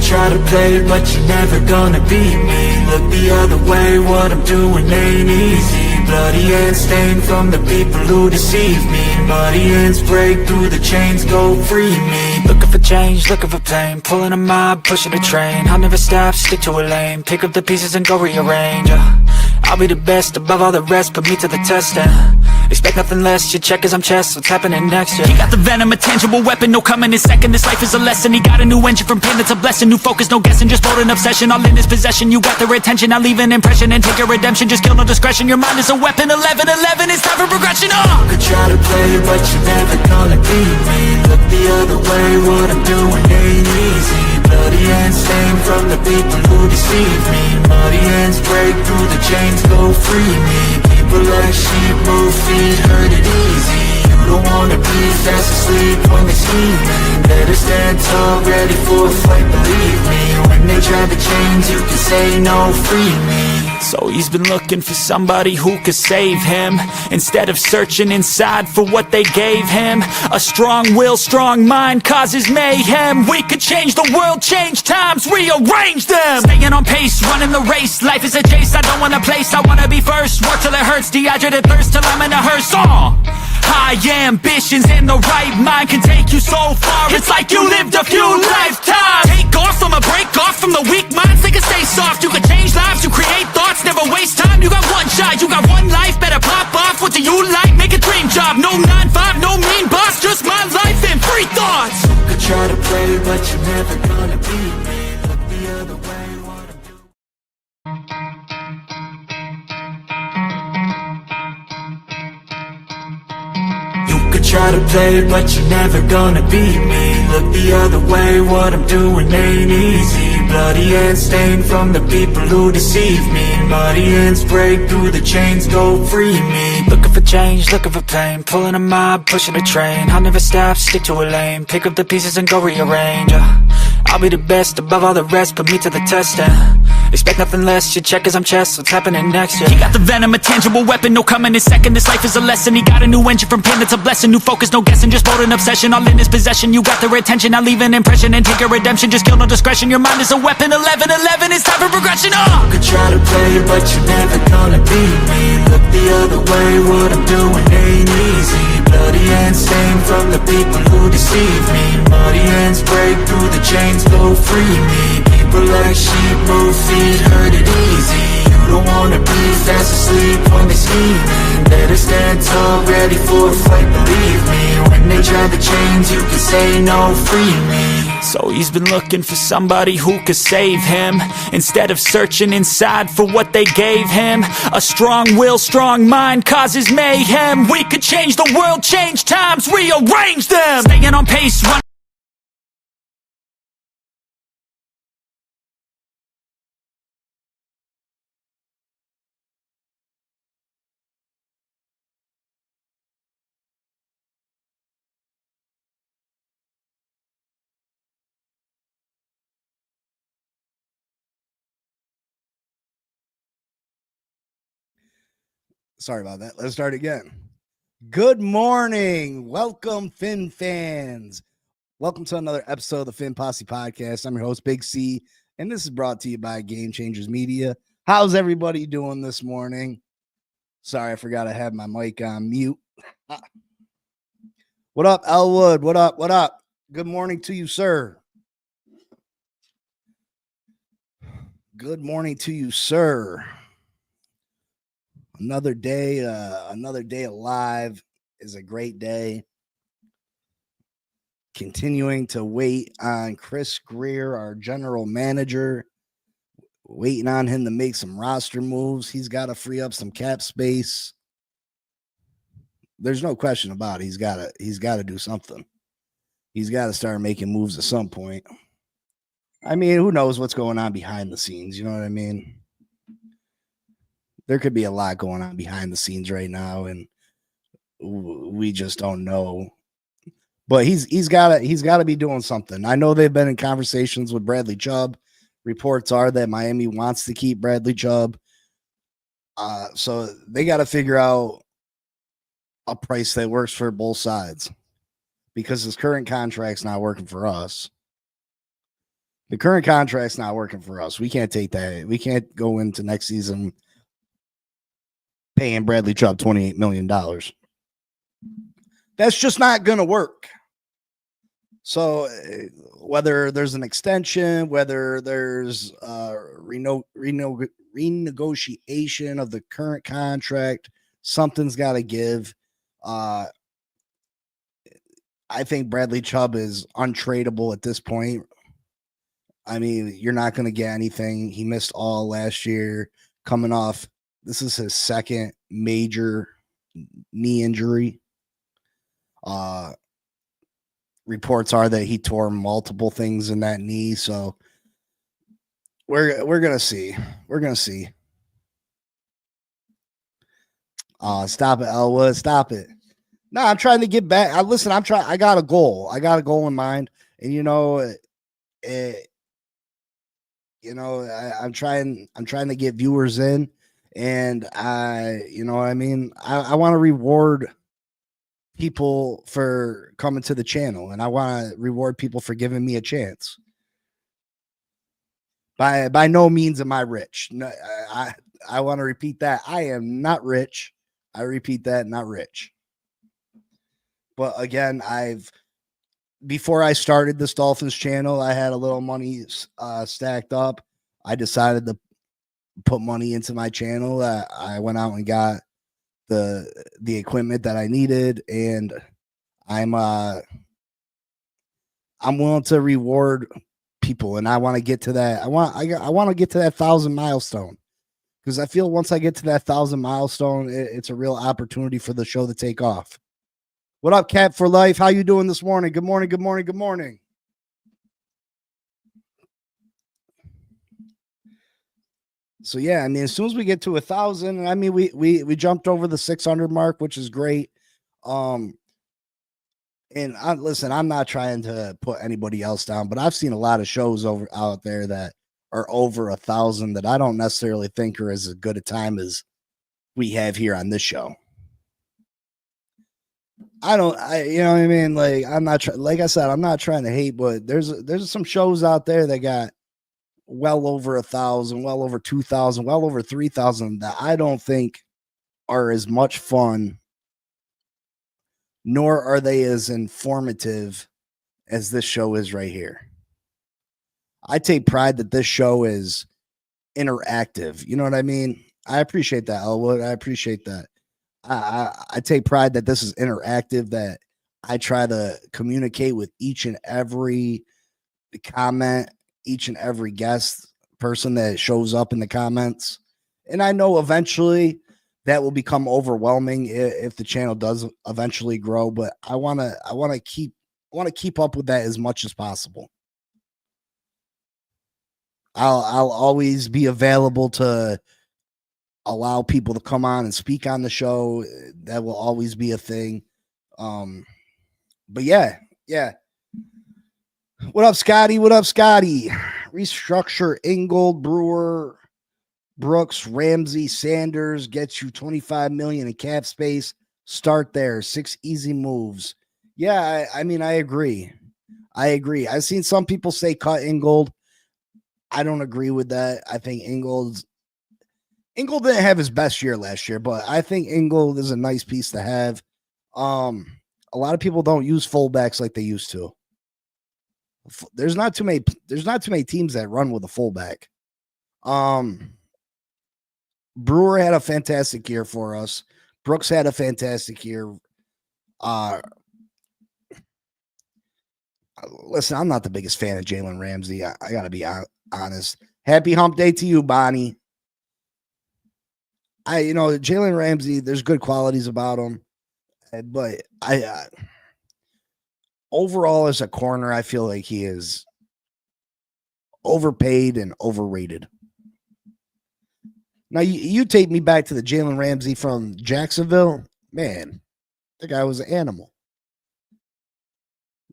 try to play, but you're never gonna beat me. Look the other way, what I'm doing ain't easy. Bloody hands stained from the people who deceive me. Muddy hands break through the chains, go free me. Looking for change, looking for pain, pulling a mob, pushing a train. I'll never stop, stick to a lane, pick up the pieces and go rearrange. I'll be the best above all the rest, put me to the test and expect nothing less, your check is I'm chess, what's happening next, yeah. He got the venom, a tangible weapon, no coming in second. This life is a lesson, he got a new engine from pain that's a blessing. New focus, no guessing, just bold and obsession, all in his possession. You got their attention, I'll leave an impression and take your redemption. Just kill, no discretion, your mind is a weapon. 11-11, it's time for progression, You could try to play, but you're never gonna beat me. Look the other way, what I'm doing ain't easy. Bloody hands stained from the people who deceive me. Muddy hands break through the chains, go free me. People like sheep move feet, hurt it easy. You don't wanna be fast asleep when they scheming. Better stand tall, ready for a fight, believe me. When they try to change, you can say no, free me. So he's been looking for somebody who could save him, instead of searching inside for what they gave him. A strong will, strong mind causes mayhem. We could change the world, change times, rearrange them. Staying on pace, running the race, life is a chase. I don't want a place, I wanna be first. Work till it hurts, dehydrated thirst till I'm in a hearse. High ambitions and the right mind can take you so far. It's like you lived a few lifetimes. Take off from a break off from the weak minds. They can stay soft, you can change lives, you create thoughts, never waste time. You got one shot, you got one life, better pop off. What do you like? Make a dream job. No 9-5, no mean boss, just my life and free thoughts. You could try to play, but you're never gonna beat me. Look the other way, what I'm doing. Try to play, but you're never gonna beat me. Look the other way, what I'm doing ain't easy. Bloody hands stained from the people who deceive me. Muddy hands break through the chains, go free me. Looking for change, looking for pain, pulling a mob, pushing a train. I'll never stop, stick to a lane, pick up the pieces and go rearrange. I'll be the best above all the rest, put me to the test and expect nothing less, your check is I'm chess, what's happening next, yeah. He got the venom, a tangible weapon, no coming in second. This life is a lesson, he got a new engine from pain that's a blessing. New focus, no guessing, just bold and obsession, all in his possession. You got their attention, I'll leave an impression and take your redemption. Just kill, no discretion, your mind is a weapon. 11-11, it's time for progression, You could try to play, but you're never gonna beat me. Look the other way, what I'm doing ain't easy. Bloody hands stained from the people who deceive me. Muddy hands break through the chains, go free me. People like sheep move feet, hurt it easy. You don't wanna be fast asleep when they scheming. Better stand tall, ready for a fight, believe me. When they try to change, you can say no, free me. So he's been looking for somebody who could save him, instead of searching inside for what they gave him. A strong will, strong mind causes mayhem. We could change the world, change times, rearrange them. Staying on pace, run. Sorry about that. Let's start again. Good morning. Welcome, Fin fans. Welcome to another episode of the Fin Posse Podcast. I'm your host, Big C, and this is brought to you by Game Changers Media. How's everybody doing this morning? Sorry, I forgot I had my mic on mute. What up, Elwood? What up? What up? Good morning to you, sir. Good morning to you, sir. Another day alive is a great day. Continuing to wait on Chris Greer, our general manager, waiting on him to make some roster moves. He's got to free up some cap space. There's no question about it. He's got to do something. He's got to start making moves at some point. I mean, who knows what's going on behind the scenes? You know what I mean? There could be a lot going on behind the scenes right now, and we just don't know. But he's got to be doing something. I know they've been in conversations with Bradley Chubb. Reports are that Miami wants to keep Bradley Chubb. So they got to figure out a price that works for both sides, because his current contract's not working for us. The current contract's not working for us. We can't take that. We can't go into next season paying Bradley Chubb $28 million. That's just not going to work. So whether there's an extension, whether there's renegotiation of the current contract, something's got to give. I think Bradley Chubb is untradeable at this point. I mean, you're not going to get anything. He missed all last year, coming off. This is his second major knee injury. Reports are that he tore multiple things in that knee, so we're gonna see. We're gonna see. Stop it, Elwood. Stop it. No, I'm trying to get back. Listen, I'm trying. I got a goal. I got a goal in mind, and I'm trying to get viewers in, and I want to reward people for coming to the channel, and I want to reward people for giving me a chance. By no means am I rich. No, I want to repeat that. I am not rich. I repeat that, not rich. But again, before I started this Dolphins channel, I had a little money stacked up. I decided to put money into my channel. I went out and got the equipment that I needed, and I'm willing to reward people, and I want to get to that. I want to get to that 1,000 milestone, because I feel once I get to that 1,000 milestone, it's a real opportunity for the show to take off. What up, Cap for Life? How you doing this morning? Good morning. Good morning. Good morning. So yeah, I mean, as soon as we get to 1,000, I mean, we jumped over the 600 mark, which is great. And listen, I'm not trying to put anybody else down, but I've seen a lot of shows out there that are over 1,000 that I don't necessarily think are as good a time as we have here on this show. You know what I mean? Like, like I said, I'm not trying to hate, but there's some shows out there that got well over 1,000, well over 2,000, well over 3,000 that I don't think are as much fun, nor are they as informative as this show is right here. I take pride that this show is interactive. You know what I mean? I appreciate that, Elwood. I appreciate that. I take pride that this is interactive, that I try to communicate with each and every comment, each and every guest person that shows up in the comments. And I know eventually that will become overwhelming if the channel does eventually grow, but I want to keep up with that as much as possible. I'll always be available to allow people to come on and speak on the show. That will always be a thing. But yeah. What up, Scotty? What up, Scotty? Restructure Ingold, Brewer, Brooks, Ramsey, Sanders gets you $25 million in cap space. Start there. 6 easy moves. Yeah, I mean, I agree. I've seen some people say cut Ingold. I don't agree with that. I think Ingold didn't have his best year last year, but I think Ingold is a nice piece to have. A lot of people don't use fullbacks like they used to. There's not too many teams that run with a fullback. Brewer had a fantastic year for us. Brooks had a fantastic year. Listen, I'm not the biggest fan of Jalen Ramsey. I got to be honest. Happy hump day to you, Bonnie. Jalen Ramsey, there's good qualities about him, but overall as a corner, I feel like he is overpaid and overrated. Now, you take me back to the Jalen Ramsey from Jacksonville. Man, the guy was an animal.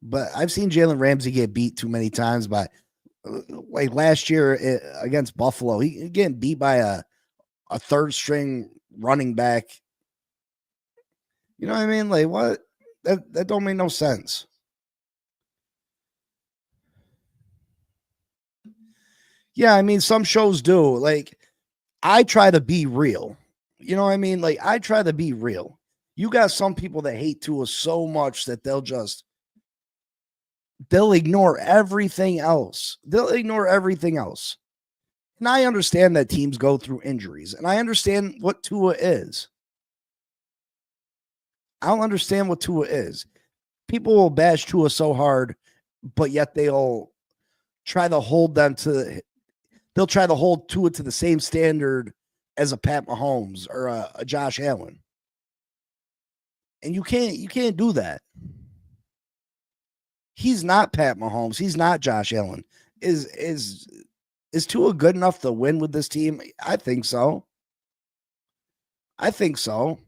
But I've seen Jalen Ramsey get beat too many times by, like last year against Buffalo. He getting beat by a third string running back. You know what I mean? Like, what? That don't make no sense. Yeah, I mean, some shows do. Like, I try to be real. You know what I mean? Like, I try to be real. You got some people that hate Tua so much that they'll ignore everything else. They'll ignore everything else. And I understand that teams go through injuries, and I understand what Tua is. I don't understand what Tua is. People will bash Tua so hard, but yet they'll try to hold them to they'll try to hold Tua to the same standard as a Pat Mahomes or a Josh Allen. And you can't do that. He's not Pat Mahomes. He's not Josh Allen. Is Tua good enough to win with this team? I think so. I think so.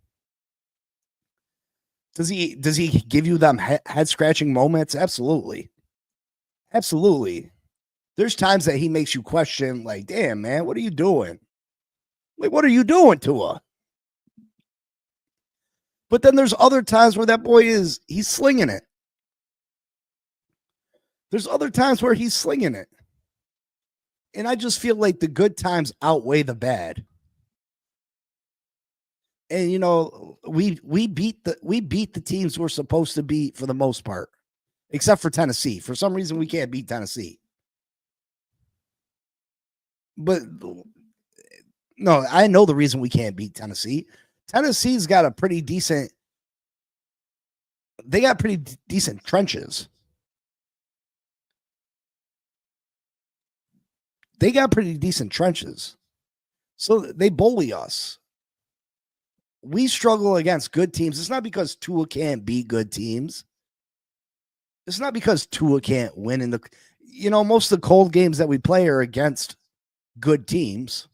Does he give you them head scratching moments? Absolutely. Absolutely. There's times that he makes you question, like, damn, man, what are you doing? Like, what are you doing, Tua? But then there's other times where that boy he's slinging it. There's other times where he's slinging it. And I just feel like the good times outweigh the bad. And you know, we beat the teams we're supposed to beat for the most part, except for Tennessee. For some reason, we can't beat Tennessee. But no, I know the reason we can't beat Tennessee. Tennessee's got a pretty decent. They got pretty decent trenches. They got pretty decent trenches. So they bully us. We struggle against good teams. It's not because Tua can't beat good teams. It's not because Tua can't win in the, most of the cold games that we play are against good teams.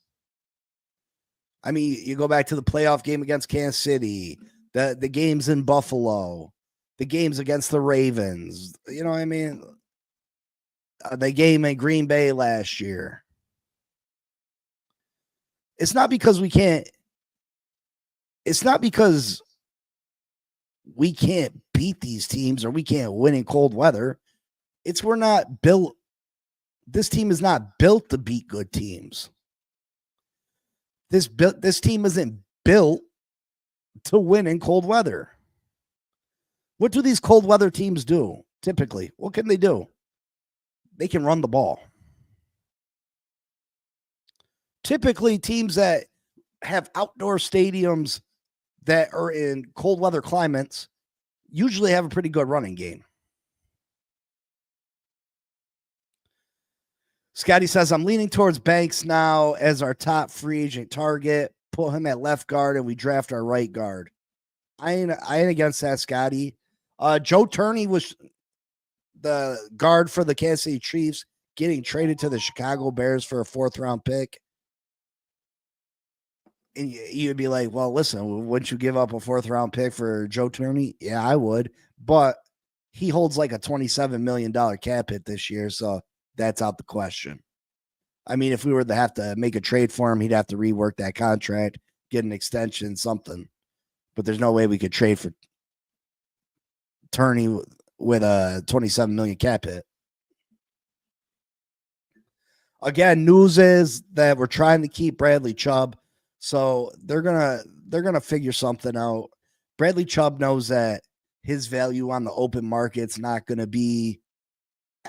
I mean, you go back to the playoff game against Kansas City, the games in Buffalo, the games against the Ravens. You know what I mean? The game in Green Bay last year. It's not because we can't. It's not because we can't beat these teams or we can't win in cold weather. It's we're not built. This team is not built to beat good teams. This team isn't built to win in cold weather. What do these cold weather teams do typically? What can they do? They can run the ball. Typically, teams that have outdoor stadiums that are in cold weather climates usually have a pretty good running game. Scotty says, I'm leaning towards Banks now as our top free agent target. Put him at left guard and we draft our right guard. I ain't against that, Scotty. Joe Turney was the guard for the Kansas City Chiefs, getting traded to the Chicago Bears for a 4th-round pick. And you'd be like, well, listen, wouldn't you give up a 4th-round pick for Joe Turney? Yeah, I would. But he holds like a $27 million cap hit this year, so that's out the question. I mean, if we were to have to make a trade for him, he'd have to rework that contract, get an extension, something. But there's no way we could trade for Turney with a $27 million cap hit. Again, news is that we're trying to keep Bradley Chubb. So they're gonna figure something out. Bradley Chubb knows that his value on the open market's not gonna be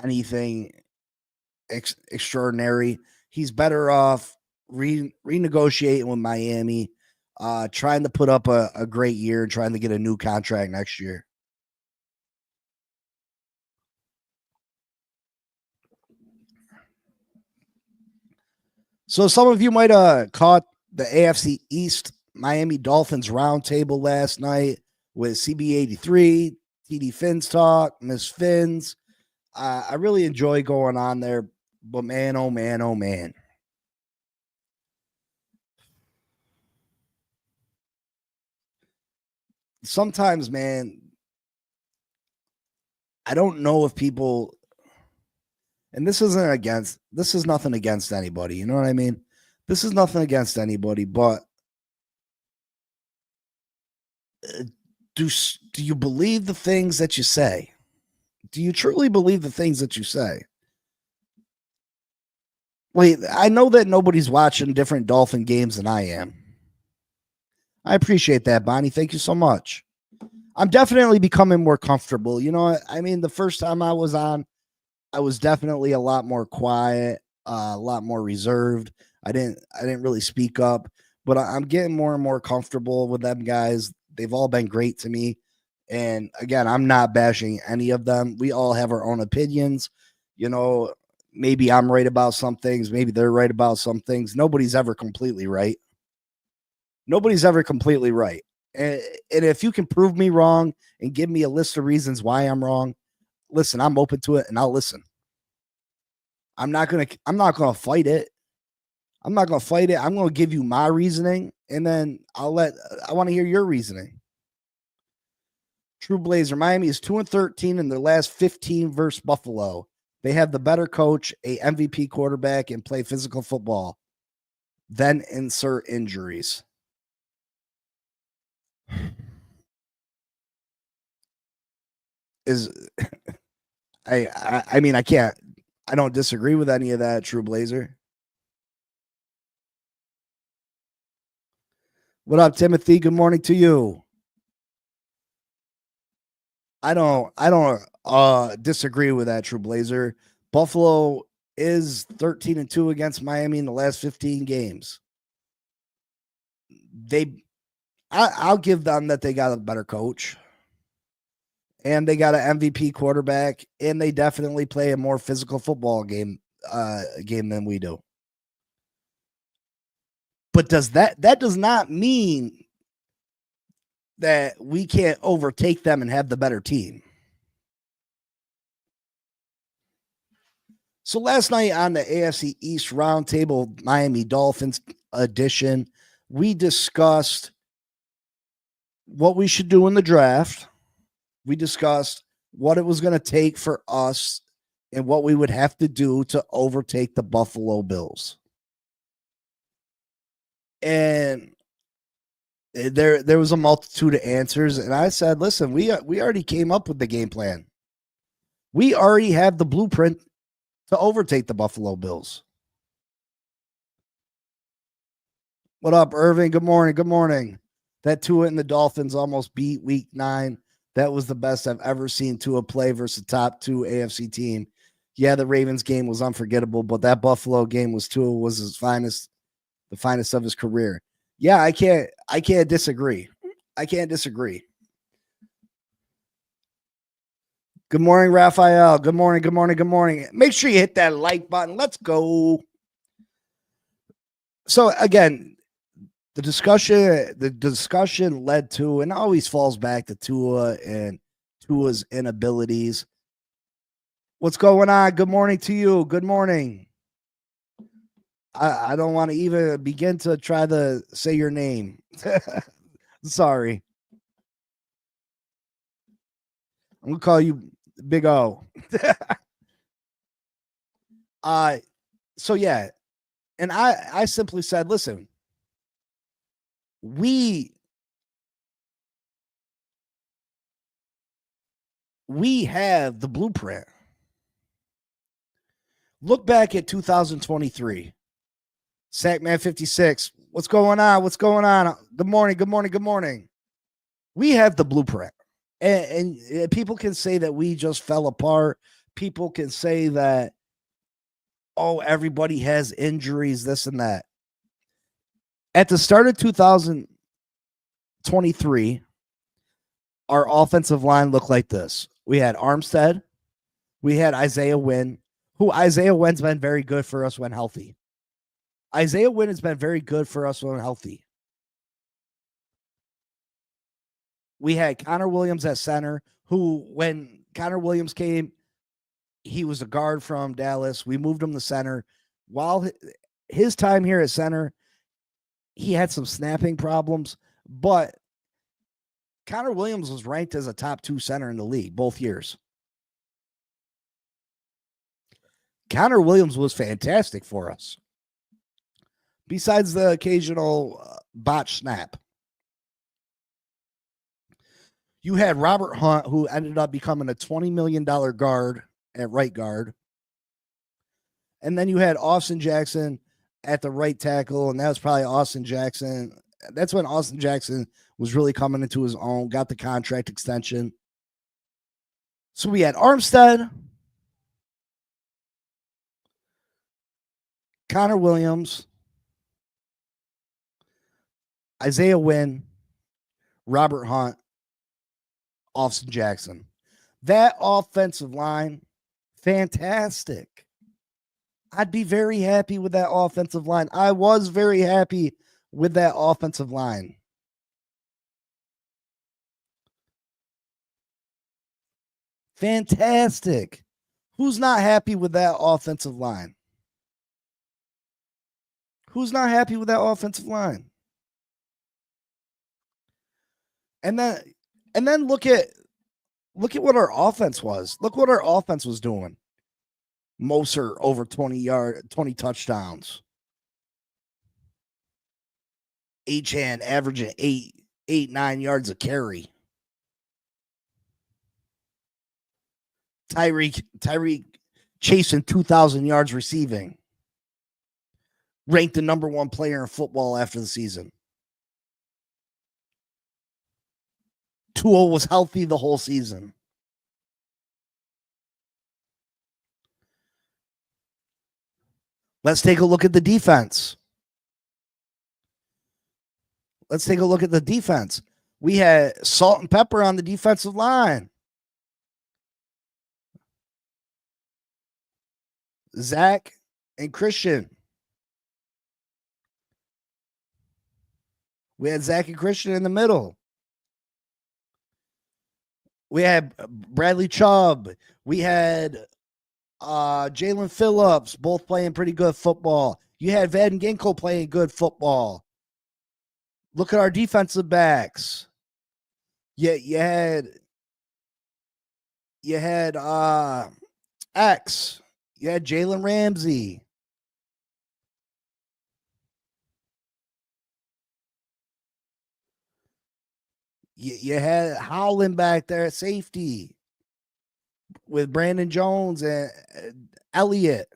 anything extraordinary. He's better off renegotiating with Miami, trying to put up a great year, trying to get a new contract next year. So some of you might have caught the AFC East Miami Dolphins roundtable last night with CB83, TD Phins Talk, Miss Phins. I really enjoy going on there, but man, oh man, oh man. Sometimes, man, I don't know if people, and this is nothing against anybody. You know what I mean? This is nothing against anybody, but do you believe the things that you say? Do you truly believe the things that you say? Wait, I know that nobody's watching different Dolphin games than I am. I appreciate that, Bonnie. Thank you so much. I'm definitely becoming more comfortable. You know, I mean, the first time I was on, I was definitely a lot more quiet, a lot more reserved. I didn't really speak up, but I'm getting more and more comfortable with them guys. They've all been great to me. And again, I'm not bashing any of them. We all have our own opinions. You know, maybe I'm right about some things, maybe they're right about some things. Nobody's ever completely right. Nobody's ever completely right. And if you can prove me wrong and give me a list of reasons why I'm wrong, listen, I'm open to it and I'll listen. I'm not gonna fight it. I'm not gonna fight it. I'm gonna give you my reasoning and then I want to hear your reasoning. True Blazer, Miami is 2-13 in their last 15 versus Buffalo. They have the better coach, a MVP quarterback, and play physical football. Then insert injuries. Is I mean, I don't disagree with any of that, True Blazer. What up, Timothy? Good morning to you. I don't disagree with that, True Blazer. Buffalo is 13-2 against Miami in the last 15 games. I'll give them that they got a better coach and they got an MVP quarterback, and they definitely play a more physical football game than we do. But that does not mean that we can't overtake them and have the better team. So last night on the AFC East Roundtable Miami Dolphins edition, we discussed what we should do in the draft. We discussed what it was going to take for us and what we would have to do to overtake the Buffalo Bills. And there was a multitude of answers, and I said, listen, we already came up with the game plan. We already have the blueprint to overtake the Buffalo Bills. What up, Irving? Good morning. Good morning. That Tua and the Dolphins almost beat Week 9. That was the best I've ever seen Tua play versus top 2 AFC team. Yeah, the Ravens game was unforgettable, but that Buffalo game was his finest, the finest of his career. Yeah, I can't disagree. I can't disagree. Good morning, Raphael. Good morning. Good morning. Good morning. Make sure you hit that like button. Let's go. So again, the discussion led to, and always falls back to Tua and Tua's inabilities. What's going on? Good morning to you. Good morning. I don't want to even begin to try to say your name. Sorry. I'm gonna call you Big O. So yeah, and I simply said, listen, we have the blueprint. Look back at 2023. Sackman 56. What's going on? What's going on? Good morning. Good morning. Good morning. We have the blueprint. And people can say that we just fell apart. People can say that, oh, everybody has injuries, this and that. At the start of 2023, our offensive line looked like this. We had Armstead. We had Isaiah Wynn, who Isaiah Wynn's been very good for us when healthy. Isaiah Wynn has been very good for us when healthy. We had Connor Williams at center, who, when Connor Williams came, he was a guard from Dallas. We moved him to center. While his time here at center, he had some snapping problems, but Connor Williams was ranked as a top 2 center in the league both years. Connor Williams was fantastic for us. Besides the occasional botch snap. You had Robert Hunt, who ended up becoming a $20 million guard at right guard. And then you had Austin Jackson at the right tackle, and that was probably Austin Jackson. That's when Austin Jackson was really coming into his own, got the contract extension. So we had Armstead, Connor Williams, Isaiah Wynn, Robert Hunt, Austin Jackson. That offensive line, fantastic. I'd be very happy with that offensive line. I was very happy with that offensive line. Fantastic. Who's not happy with that offensive line? Who's not happy with that offensive line? And then look at what our offense was. Look what our offense was doing. Moser over 20 touchdowns. Achan averaging 9 yards a carry. Tyreek chasing 2,000 yards receiving. Ranked the number 1 player in football after the season. Tua was healthy the whole season. Let's take a look at the defense. We had salt and pepper on the defensive line. Zach and Christian. We had Zach and Christian in the middle. We had Bradley Chubb. We had Jalen Phillips, both playing pretty good football. You had Van Ginkel playing good football. Look at our defensive backs. You had X. You had Jalen Ramsey. You had Howland back there at safety with Brandon Jones and Elliott.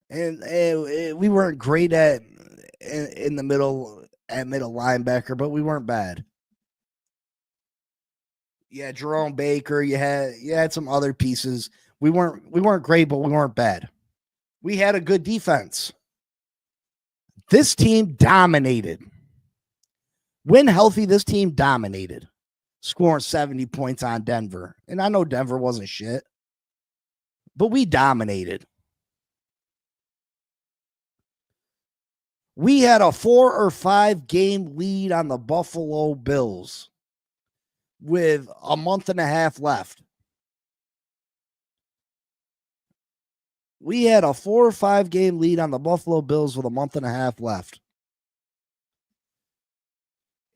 And we weren't great in the middle linebacker, but we weren't bad. Yeah, Jerome Baker. You had some other pieces. We weren't great, but we weren't bad. We had a good defense. This team dominated. When healthy, this team dominated, scoring 70 points on Denver. And I know Denver wasn't shit, but we dominated. We had a 4 or 5 game lead on the Buffalo Bills with a month and a half left. We had a 4 or 5 game lead on the Buffalo Bills with a month and a half left.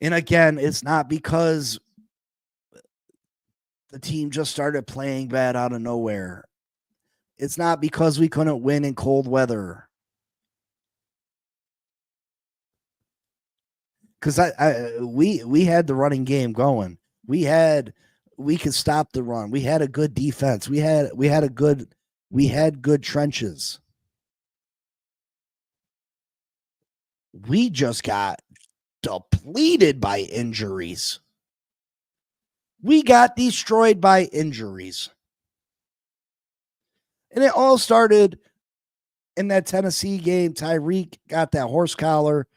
And again, it's not because the team just started playing bad out of nowhere. It's not because we couldn't win in cold weather. Because we had the running game going. We could stop the run. We had a good defense. We had good trenches. We just got depleted by injuries. We got destroyed by injuries. And it all started in that Tennessee game. Tyreek got that horse collar.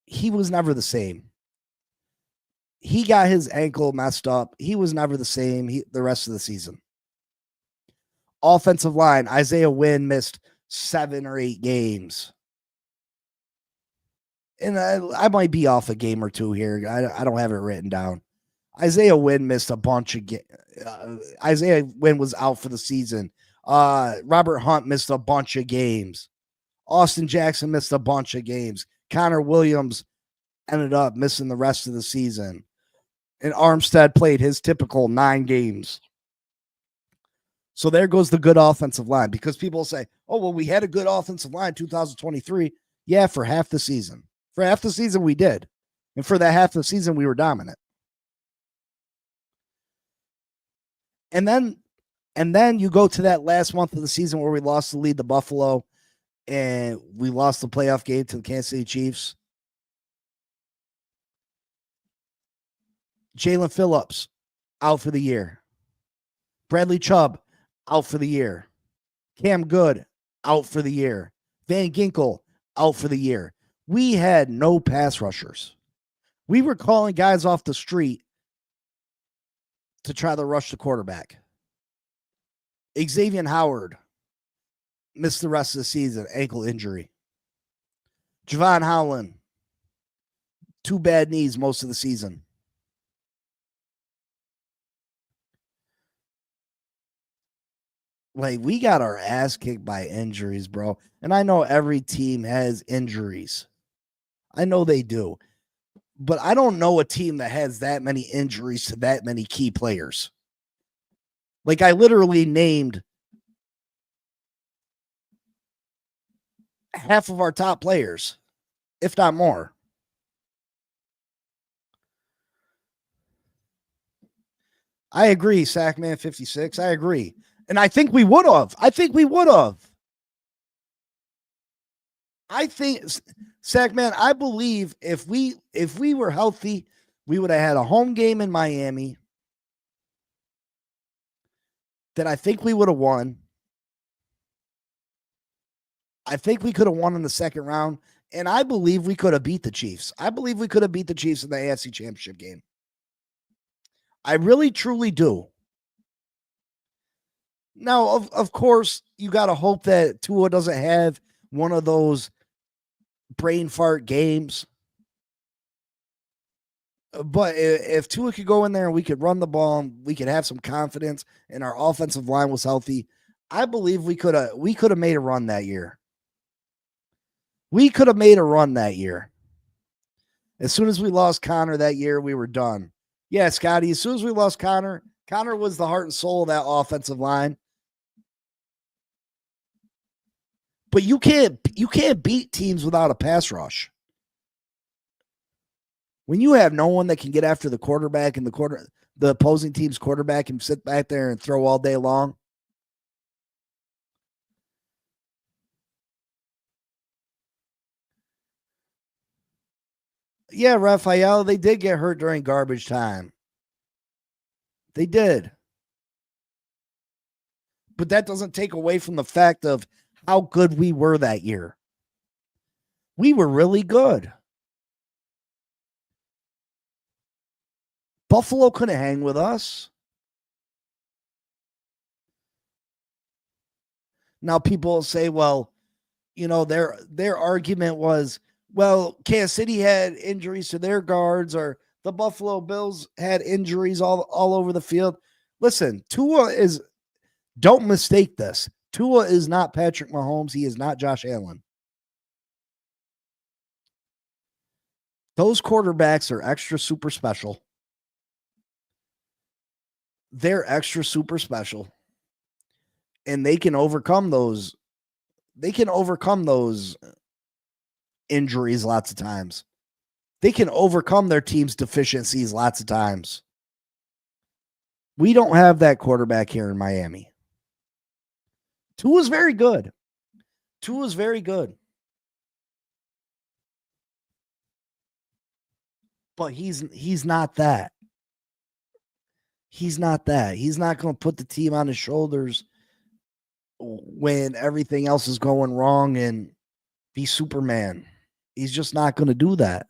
He was never the same. He got his ankle messed up. He was never the same the rest of the season. Offensive line, Isaiah Wynn missed 7 or 8 games. And I might be off a game or two here. I don't have it written down. Isaiah Wynn missed a bunch of games. Isaiah Wynn was out for the season. Robert Hunt missed a bunch of games. Austin Jackson missed a bunch of games. Connor Williams ended up missing the rest of the season. And Armstead played his typical 9 games. So there goes the good offensive line, because people say, oh, well, we had a good offensive line 2023. Yeah, for half the season. For half the season, we did. And for that half the season, we were dominant. And then you go to that last month of the season where we lost the lead to Buffalo and we lost the playoff game to the Kansas City Chiefs. Jalen Phillips out for the year. Bradley Chubb out for the year. Cam Good out for the year. Van Ginkel out for the year. We had no pass rushers. We were calling guys off the street to try to rush the quarterback. Xavier Howard missed the rest of the season, ankle injury. Javon Howland, 2 bad knees most of the season. Like, we got our ass kicked by injuries, bro. And I know every team has injuries. I know they do. But I don't know a team that has that many injuries to that many key players. Like, I literally named half of our top players, if not more. I agree, Sackman 56. I agree. And I think we would have. I think, Sackman, I believe if we were healthy, we would have had a home game in Miami that I think we would have won. I think we could have won in the second round, and I believe we could have beat the Chiefs. I believe we could have beat the Chiefs in the AFC Championship game. I really, truly do. Now, of course, you got to hope that Tua doesn't have one of those brain fart games. But if Tua could go in there and we could run the ball and we could have some confidence and our offensive line was healthy, I believe we could have made a run that year. We could have made a run that year. As soon as we lost Connor that year, we were done. Yeah, Scotty, as soon as we lost Connor was the heart and soul of that offensive line. But you can't beat teams without a pass rush. When you have no one that can get after the quarterback and the opposing team's quarterback and sit back there and throw all day long. Yeah, Raphael, they did get hurt during garbage time. They did. But that doesn't take away from the fact of how good we were that year. We were really good. Buffalo couldn't hang with us. Now people say, well, you know, their argument was, well, Kansas City had injuries to their guards, or the Buffalo Bills had injuries all over the field. Listen, don't mistake this. Tua is not Patrick Mahomes. He is not Josh Allen. Those quarterbacks are extra super special. They're extra super special. And they can overcome those. They can overcome those injuries lots of times. They can overcome their team's deficiencies lots of times. We don't have that quarterback here in Miami. Tua's very good. Tua's very good. But he's not that. He's not that. He's not going to put the team on his shoulders when everything else is going wrong and be Superman. He's just not going to do that.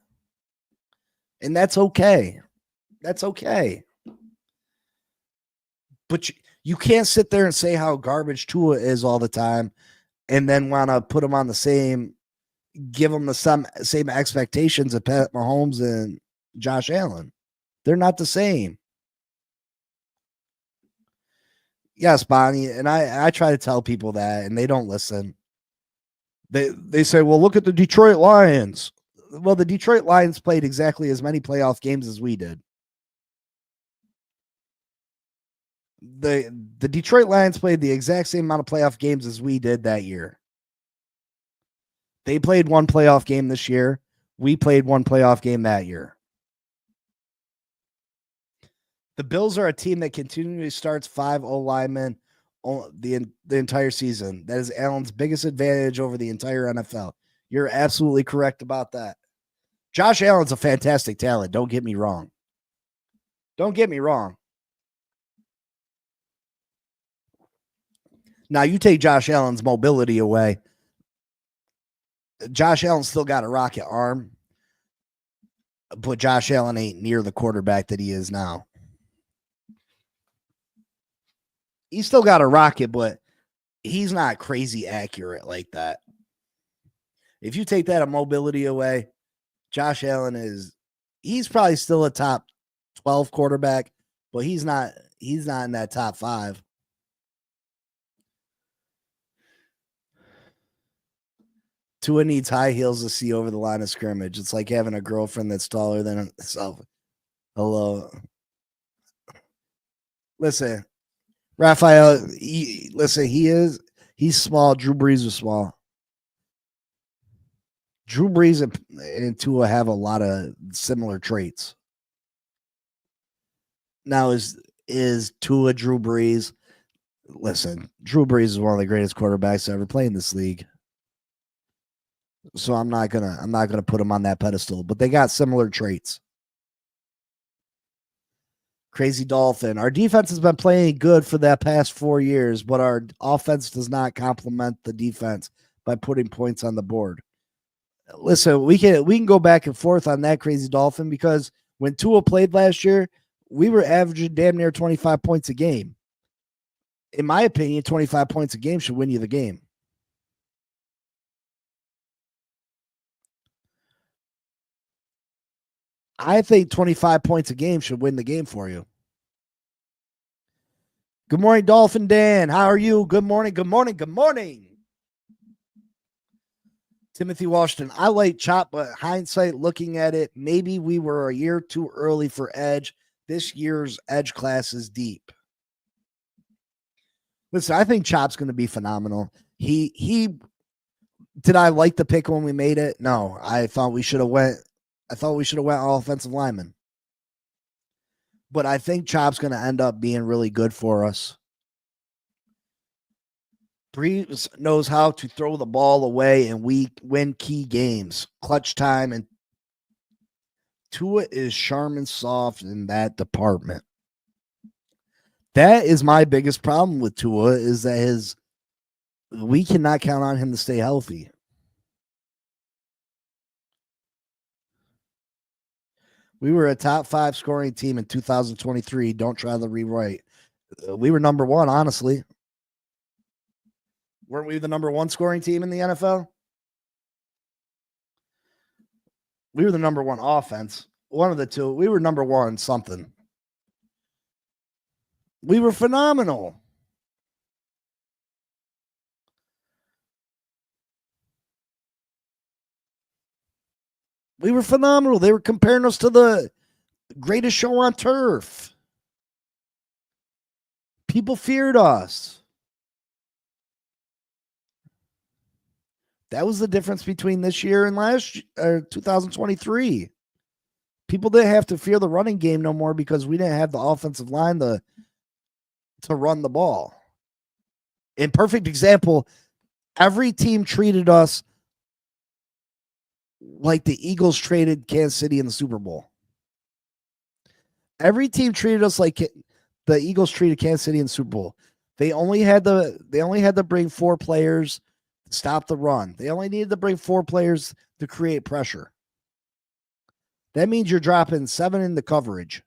And that's okay. That's okay. But you can't sit there and say how garbage Tua is all the time and then want to put him on the same, give him the same expectations of Pat Mahomes and Josh Allen. They're not the same. Yes, Bonnie, and I try to tell people that, and they don't listen. They say, well, look at the Detroit Lions. Well, the Detroit Lions played exactly as many playoff games as we did. The Detroit Lions played the exact same amount of playoff games as we did that year. They played one playoff game this year. We played one playoff game that year. The Bills are a team that continually starts 5 O linemen the entire season. That is Allen's biggest advantage over the entire NFL. You're absolutely correct about that. Josh Allen's a fantastic talent. Don't get me wrong. Don't get me wrong. Now, you take Josh Allen's mobility away. Josh Allen's still got a rocket arm, but Josh Allen ain't near the quarterback that he is now. He's still got a rocket, but he's not crazy accurate like that. If you take that mobility away, Josh Allen he's probably still a top 12 quarterback, but he's not in that top 5. Tua needs high heels to see over the line of scrimmage. It's like having a girlfriend that's taller than himself. Hello. Listen, Raphael, he's small. Drew Brees was small. Drew Brees and Tua have a lot of similar traits. Now, is Tua Drew Brees? Listen, Drew Brees is one of the greatest quarterbacks to ever play in this league. So I'm not gonna put him on that pedestal, but they got similar traits. Crazy Dolphin. Our defense has been playing good for that past 4 years, but our offense does not complement the defense by putting points on the board. Listen, we can go back and forth on that, Crazy Dolphin, because when Tua played last year, we were averaging damn near 25 points a game. In my opinion, 25 points a game should win you the game. I think 25 points a game should win the game for you. Good morning, Dolphin Dan. How are you? Good morning. Good morning. Good morning. Timothy Washington. I like Chop, but hindsight looking at it, maybe we were a year too early for edge. This year's edge class is deep. Listen, I think Chop's going to be phenomenal. Did I like the pick when we made it? No, I thought we should have went all offensive linemen. But I think Chop's going to end up being really good for us. Brees knows how to throw the ball away and we win key games, clutch time, and Tua is Charmin soft in that department. That is my biggest problem with Tua, is that we cannot count on him to stay healthy. We were a top 5 scoring team in 2023. Don't try to rewrite. We were number 1, honestly. Weren't we the number 1 scoring team in the NFL? We were the number 1 offense. One of the two. We were number 1 something. We were phenomenal. We were phenomenal. They were comparing us to the greatest show on turf. People feared us. That was the difference between this year and 2023. People didn't have to fear the running game no more because we didn't have the offensive line to run the ball. In perfect example, every team treated us like the Eagles traded Kansas City in the Super Bowl. Every team treated us like the Eagles treated Kansas City in the Super Bowl. They only had to bring 4 players to stop the run. They only needed to bring 4 players to create pressure. That means you're dropping 7 into coverage.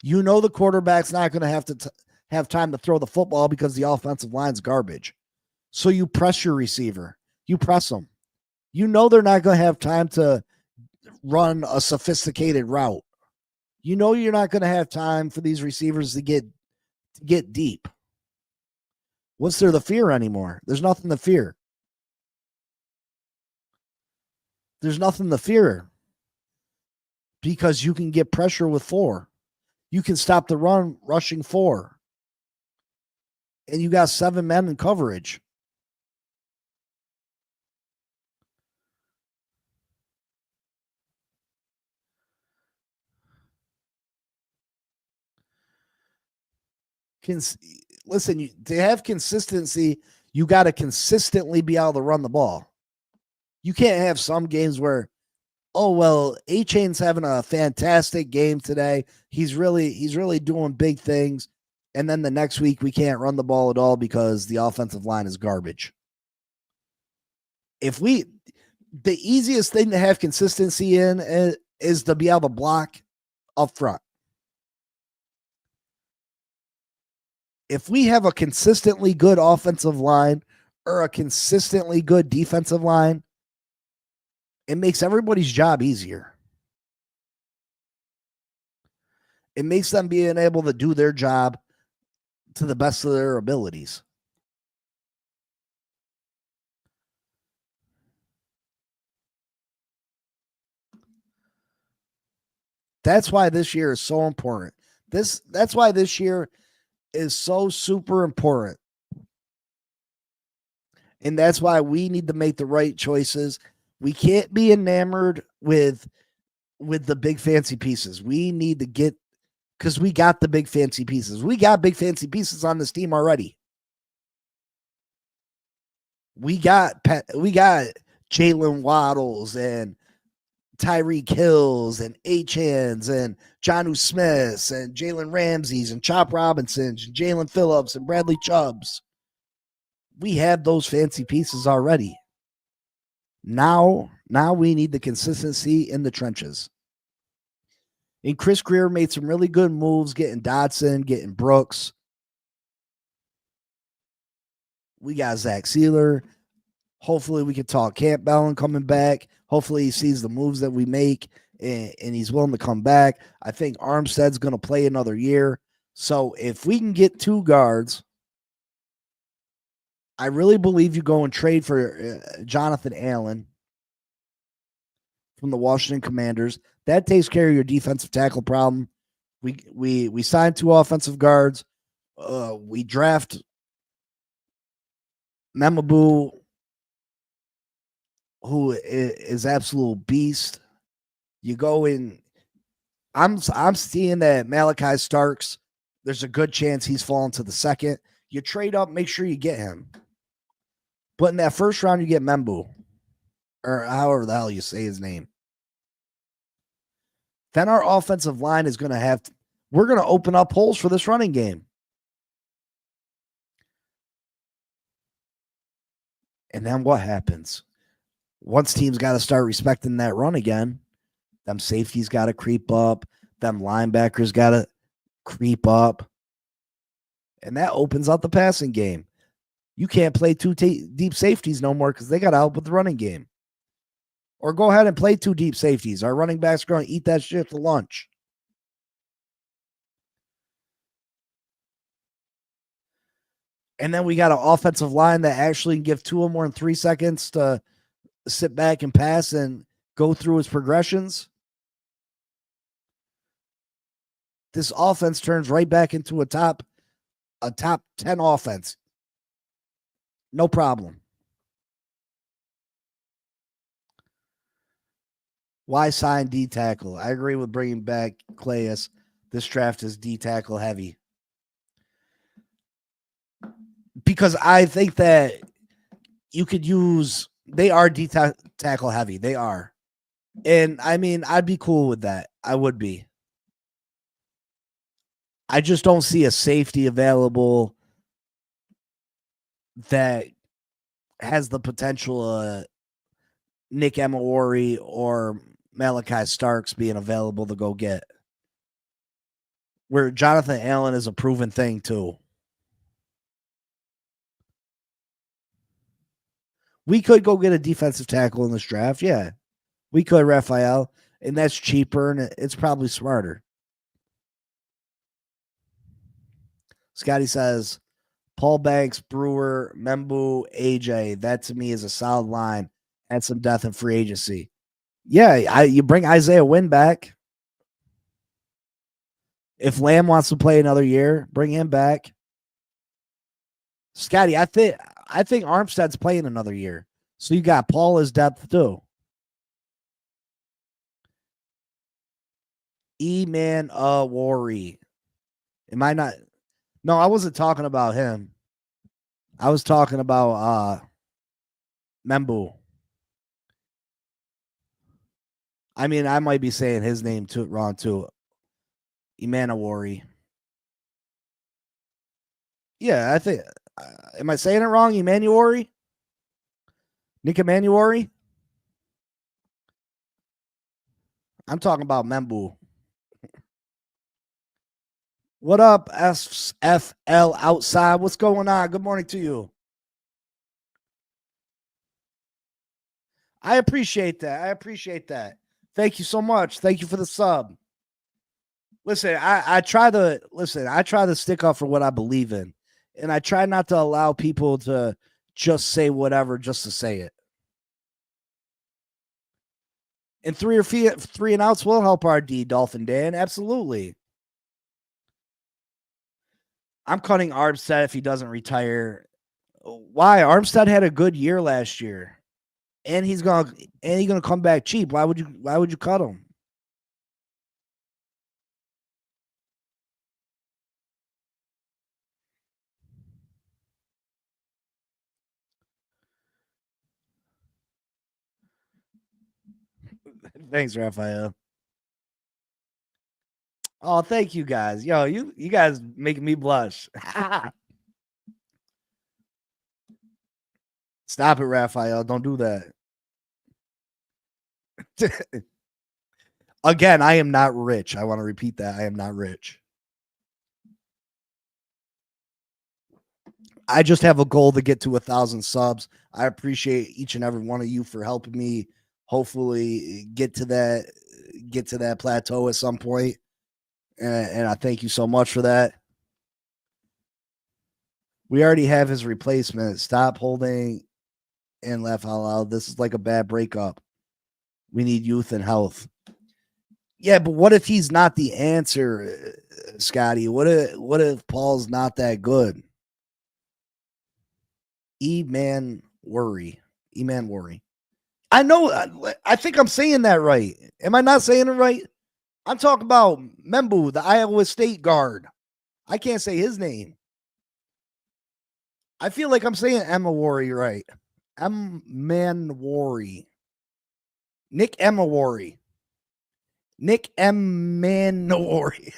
You know the quarterback's not going to have time to throw the football because the offensive line's garbage. So you press your receiver. You press them. You know they're not going to have time to run a sophisticated route. You know you're not going to have time for these receivers to get deep. What's there to fear anymore? There's nothing to fear. There's nothing to fear because you can get pressure with 4. You can stop the run rushing 4. And you got 7 men in coverage. listen, to have consistency, you got to consistently be able to run the ball. You can't have some games where, oh, well, A-Chain's having a fantastic game today. He's really doing big things. And then the next week we can't run the ball at all because the offensive line is garbage. The easiest thing to have consistency in is to be able to block up front. If we have a consistently good offensive line or a consistently good defensive line, it makes everybody's job easier. It makes them being able to do their job to the best of their abilities. That's why this year is so important. That's why this year is so super important. And that's why we need to make the right choices. We can't be enamored with the big fancy pieces. We need to get, because we got the big fancy pieces. We got big fancy pieces on this team already. We got Jalen Waddles and Tyreek Hills and Achans and Jonnu Smiths and Jalen Ramseys and Chop Robinsons and Jalen Phillips and Bradley Chubbs. We have those fancy pieces already. Now we need the consistency in the trenches. And Chris Greer made some really good moves, getting Dotson, getting Brooks. We got Zach Sealer. Hopefully we can talk Campbell and coming back. Hopefully he sees the moves that we make and he's willing to come back. I think Armstead's going to play another year. So if we can get 2 guards, I really believe you go and trade for Jonathan Allen from the Washington Commanders. That takes care of your defensive tackle problem. We signed 2 offensive guards. We draft Memabu, who is absolute beast. You go in. I'm seeing that Malachi Starks, there's a good chance he's falling to the second. You trade up, make sure you get him. But in that first round, you get Membu, or however the hell you say his name. Then our offensive line is going to we're going to open up holes for this running game. And then what happens? Once teams got to start respecting that run again, them safeties got to creep up. Them linebackers got to creep up. And that opens up the passing game. You can't play 2 deep safeties no more because they got to help with the running game. Or go ahead and play 2 deep safeties. Our running backs are going to eat that shit for lunch. And then we got an offensive line that actually can give 2 or more in 3 seconds to sit back and pass and go through its progressions. This offense turns right back into a top 10 offense. No problem. Why sign D tackle? I agree with bringing back Calais. This draft is D tackle heavy. Because I think that you could use, they are D tackle heavy. They are. And I mean, I'd be cool with that. I would be. I just don't see a safety available that has the potential Nick Emeori or Malachi Starks being available to go get. Where Jonathan Allen is a proven thing too. We could go get a defensive tackle in this draft. Yeah, we could, Raphael, and that's cheaper and it's probably smarter. Scotty says, Paul Banks, Brewer, Membu, AJ. That to me is a solid line. Add some depth in free agency. Yeah, you bring Isaiah Wynn back. If Lamb wants to play another year, bring him back. Scotty, I think Armstead's playing another year. So you got Paul as depth too. E-Man Awari. Am I not? No, I wasn't talking about him. I was talking about Membu. I mean, I might be saying his name too wrong too. Imanawari. Yeah, I think. Am I saying it wrong? Emanuari? Nick Emanuari? I'm talking about Membu. What up, SFL outside? What's going on? Good morning to you. I appreciate that. I appreciate that. Thank you so much. Thank you for the sub. Listen, I try to stick up for what I believe in. And I try not to allow people to just say whatever just to say it. And three and outs will help our D, Dolphin Dan. Absolutely. I'm cutting Armstead if he doesn't retire. Why? Armstead had a good year last year. And he's gonna come back cheap. Why would you cut him? Thanks, Raphael. Oh, thank you guys. Yo, you guys making me blush. Stop it, Raphael. Don't do that. Again, I am not rich. I want to repeat that. I am not rich. I just have a goal to get to 1,000 subs. I appreciate each and every one of you for helping me hopefully get to that plateau at some point. And I thank you so much for that. We already have his replacement. Stop holding and laugh out loud. This is like a bad breakup. We need youth and health. Yeah, but what if he's not the answer, Scotty? What if Paul's not that good? E-man worry. I know. I think I'm saying that right. Am I not saying it right? I'm talking about Membu, the Iowa State guard. I can't say his name. I feel like I'm saying Emawari right. Emmanwari. Nick Emawari. Nick Emmanwari.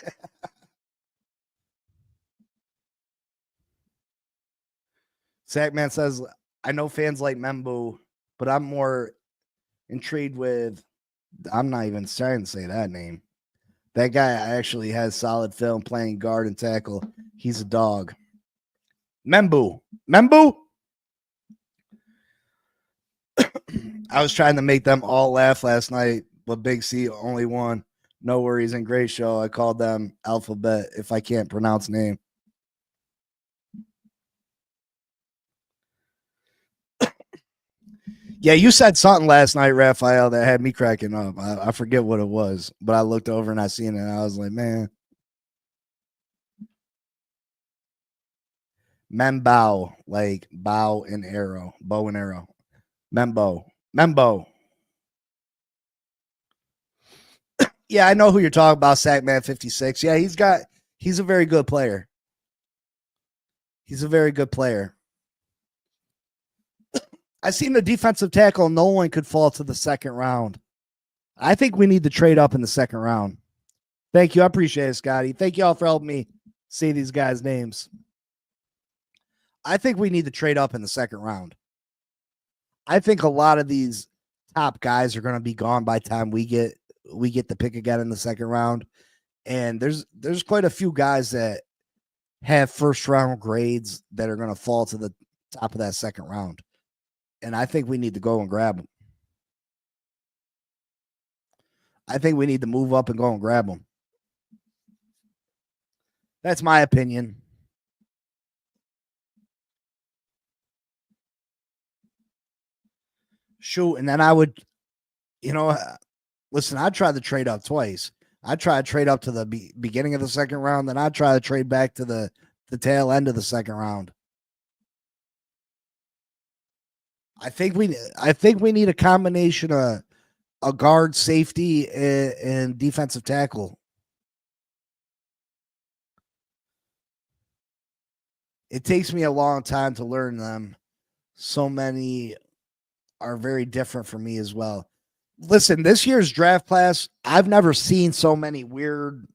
Sackman says, I know fans like Membu, but I'm more intrigued with, I'm not even trying to say that name. That guy actually has solid film playing guard and tackle. He's a dog. Membu. I was trying to make them all laugh last night, but Big C only won. No worries and great show. I called them Alphabet if I can't pronounce name. Yeah, you said something last night, Raphael, that had me cracking up. I forget what it was, but I looked over and I seen it and I was like, man. Membow, like bow and arrow, bow and arrow. Membo. Yeah, I know who you're talking about, Sackman 56. Yeah, he's a very good player. I seen the defensive tackle. No one could fall to the second round. I think we need to trade up in the second round. Thank you. I appreciate it, Scotty. Thank you all for helping me say these guys' names. I think we need to trade up in the second round. I think a lot of these top guys are going to be gone by the time we get the pick again in the second round. And there's quite a few guys that have first round grades that are going to fall to the top of that second round. And I think we need to go and grab them. I think we need to move up and go and grab them. That's my opinion. Shoot, and then I would, listen, I tried to trade up twice. I tried to trade up to the beginning of the second round, then I try to trade back to the tail end of the second round. I think we need a combination of a guard, safety, and defensive tackle. It takes me a long time to learn them. So many are very different for me as well. Listen, this year's draft class, I've never seen so many weird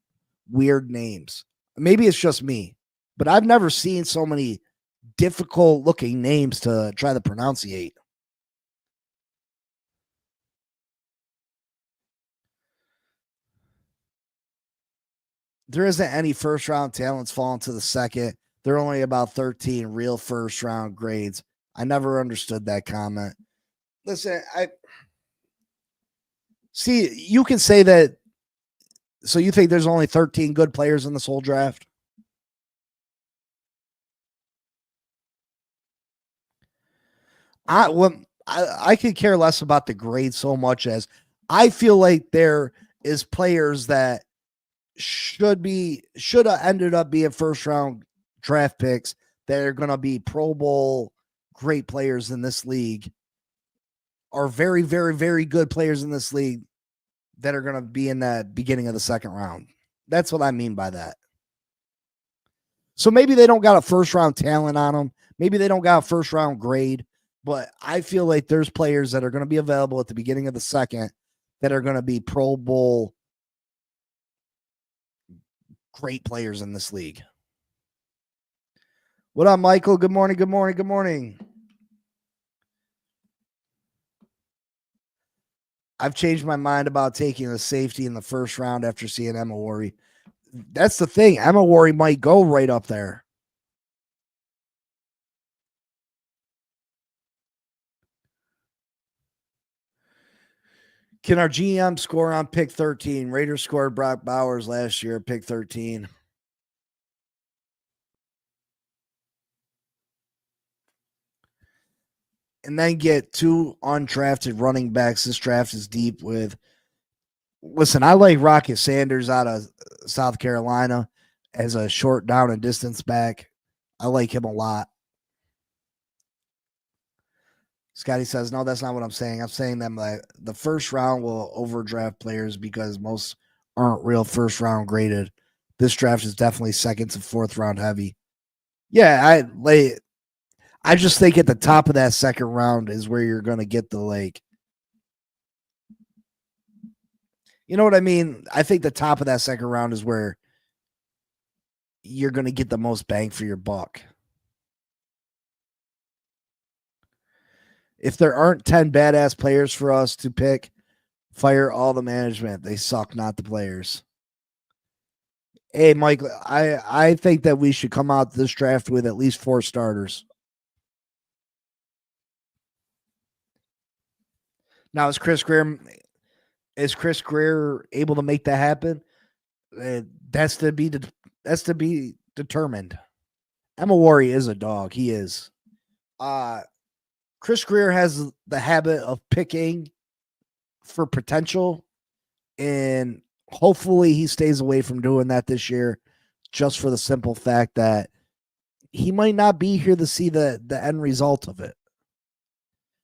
names. Maybe it's just me, but I've never seen so many difficult looking names to try to pronunciate. There isn't any first round talents falling to the second. There are only about 13 real first round grades. I never understood that comment. Listen, I see you can say that. So you think there's only 13 good players in this whole draft? I could care less about the grade so much as I feel like there is players that should have ended up being first round draft picks that are going to be Pro Bowl great players in this league, are very, very, very good players in this league that are going to be in that beginning of the second round. That's what I mean by that. So maybe they don't got a first round talent on them. Maybe they don't got a first round grade, but I feel like there's players that are going to be available at the beginning of the second that are going to be Pro Bowl great players in this league. What up, Michael? Good morning. Good morning. Good morning. I've changed my mind about taking a safety in the first round after seeing Emma Worry. That's the thing. Emma Worry might go right up there. Can our GM score on pick 13? Raiders scored Brock Bowers last year, pick 13. And then get two undrafted running backs. This draft is deep with. Listen, I like Rocket Sanders out of South Carolina as a short down and distance back. I like him a lot. Scotty says, no, that's not what I'm saying. I'm saying that the first round will overdraft players because most aren't real first round graded. This draft is definitely second to fourth round heavy. Yeah, I just think at the top of that second round is where you're going to get the you know what I mean? I think the top of that second round is where you're going to get the most bang for your buck. If there aren't 10 badass players for us to pick, fire all the management. They suck, not the players. Hey, Mike, I think that we should come out this draft with at least 4 starters. Now, is Chris Greer able to make that happen? That's to be determined. Emma Worry is a dog. He is. Chris Greer has the habit of picking for potential, and hopefully he stays away from doing that this year, just for the simple fact that he might not be here to see the end result of it.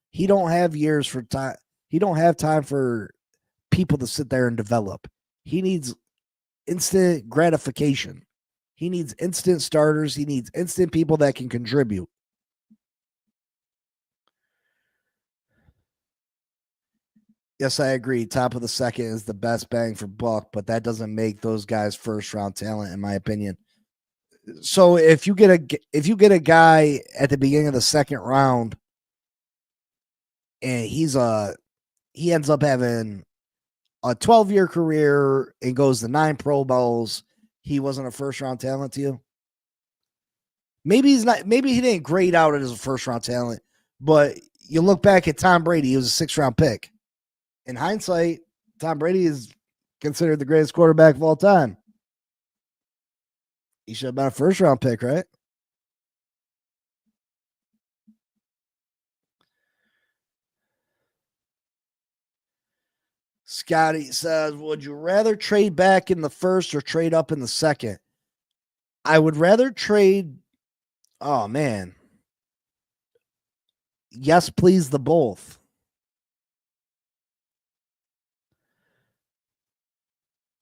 He don't have years for time. He don't have time for people to sit there and develop. He needs instant gratification. He needs instant starters. He needs instant people that can contribute. Yes, I agree. Top of the second is the best bang for buck, but that doesn't make those guys first round talent, in my opinion. So if you get a guy at the beginning of the second round, and he ends up having a 12-year career and goes to 9 Pro Bowls, he wasn't a first round talent to you. Maybe he's not. Maybe he didn't grade out as a first round talent, but you look back at Tom Brady, he was a 6th round pick. In hindsight, Tom Brady is considered the greatest quarterback of all time. He should have been a first round pick, right? Scotty says, would you rather trade back in the first or trade up in the second? I would rather trade. Oh, man. Yes, please, the both.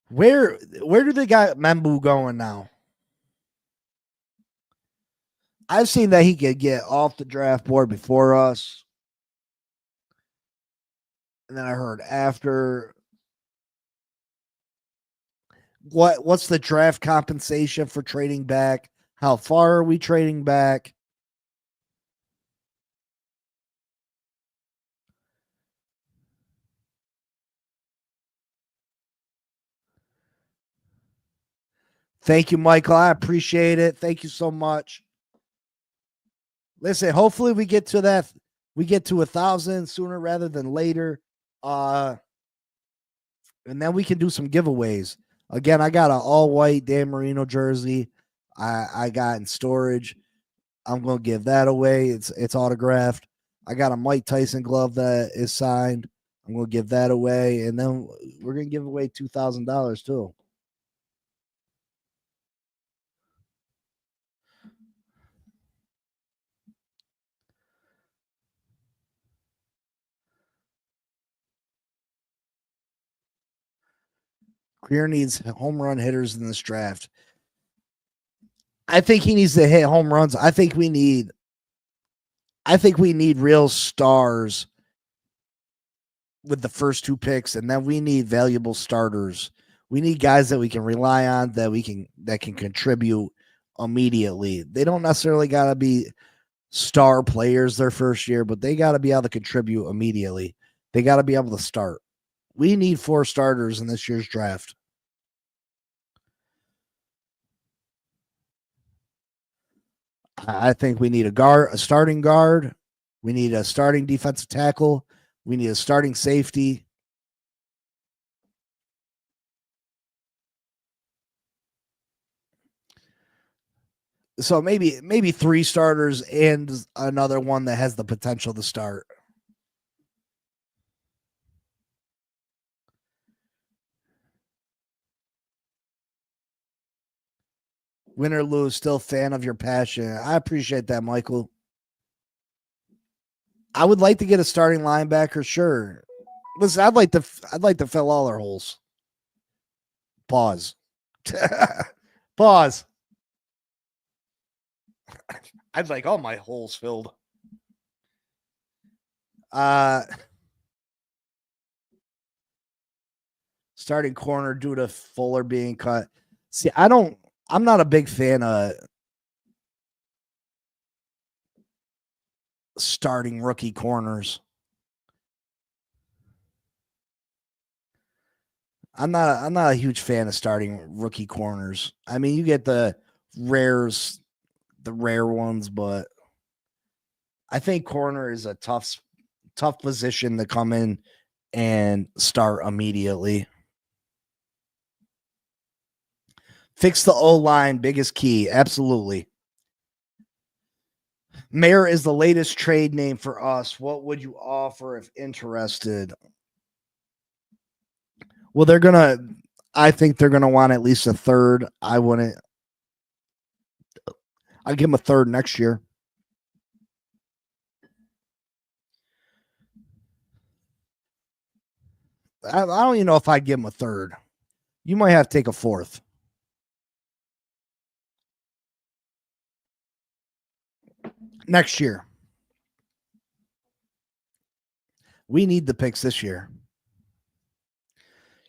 Where do they got Membu going now? I've seen that he could get off the draft board before us. And then I heard after. What's the draft compensation for trading back? How far are we trading back? Thank you, Michael. I appreciate it. Thank you so much. Listen, hopefully we get to that. We get to 1,000 sooner rather than later. And then we can do some giveaways. Again, I got an all-white Dan Marino jersey. I got in storage. I'm gonna give that away. It's autographed. I got a Mike Tyson glove that is signed. I'm gonna give that away, and then we're gonna give away $2,000 too. Greer needs home run hitters in this draft. I think he needs to hit home runs. I think we need real stars with the first 2 picks, and then we need valuable starters. We need guys that we can rely on, that can contribute immediately. They don't necessarily gotta be star players their first year, but they gotta be able to contribute immediately. They gotta be able to start. We need 4 starters in this year's draft. I think we need a starting guard. We need a starting defensive tackle. We need a starting safety. So maybe 3 starters and another one that has the potential to start. Win or lose, still fan of your passion. I appreciate that, Michael. I would like to get a starting linebacker, sure. Listen, I'd like to fill all our holes. Pause. Pause. I'd like all my holes filled. Starting corner due to Fuller being cut. See, I'm not a big fan of starting rookie corners. I'm not a huge fan of starting rookie corners. I mean, you get the rare ones, but I think corner is a tough position to come in and start immediately. Fix the O-line, biggest key. Absolutely. Mayor is the latest trade name for us. What would you offer if interested? Well, I think they're gonna want at least a third. I'd give them a third next year. I don't even know if I'd give them a third. You might have to take a fourth. Next year. We need the picks this year.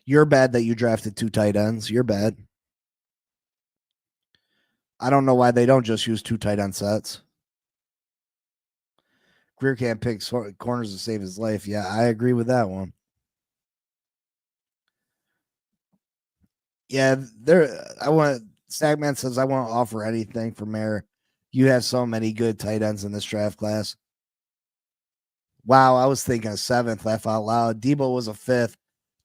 You're bad that you drafted 2 tight ends. You're bad. I don't know why they don't just use 2 tight end sets. Greer can't pick corners to save his life. Yeah, I agree with that one. Yeah, Sagman says I want to offer anything for Mayor. You have so many good tight ends in this draft class. Wow, I was thinking a 7th, laugh out loud. Debo was a 5th.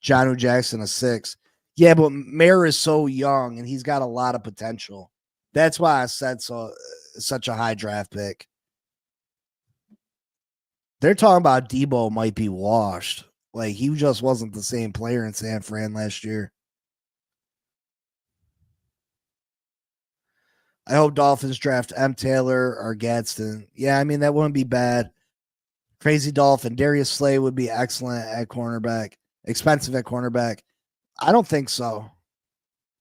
Jonnu Jackson a 6th. Yeah, but Mayer is so young and he's got a lot of potential. That's why I said such a high draft pick. They're talking about Debo might be washed. Like he just wasn't the same player in San Fran last year. I hope Dolphins draft M. Taylor or Gadsden. Yeah, I mean, that wouldn't be bad. Crazy Dolphin. Darius Slay would be excellent at cornerback. Expensive at cornerback. I don't think so.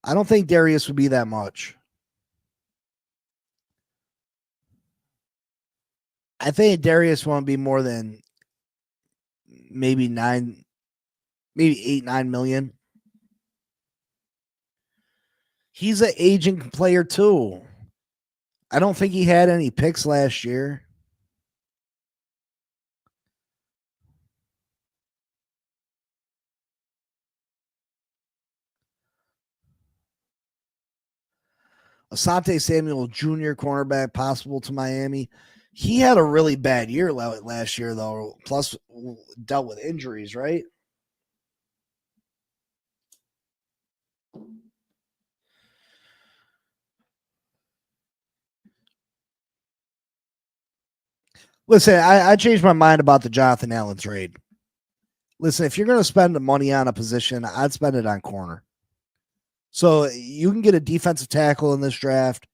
I don't think Darius would be that much. I think Darius won't be more than maybe 8, 9 million. He's an aging player too. I don't think he had any picks last year. Asante Samuel Jr., cornerback, possible to Miami. He had a really bad year last year, though. Plus, dealt with injuries, right? Listen, I changed my mind about the Jonathan Allen trade. Listen, if you're going to spend the money on a position, I'd spend it on corner. So you can get a defensive tackle in this draft,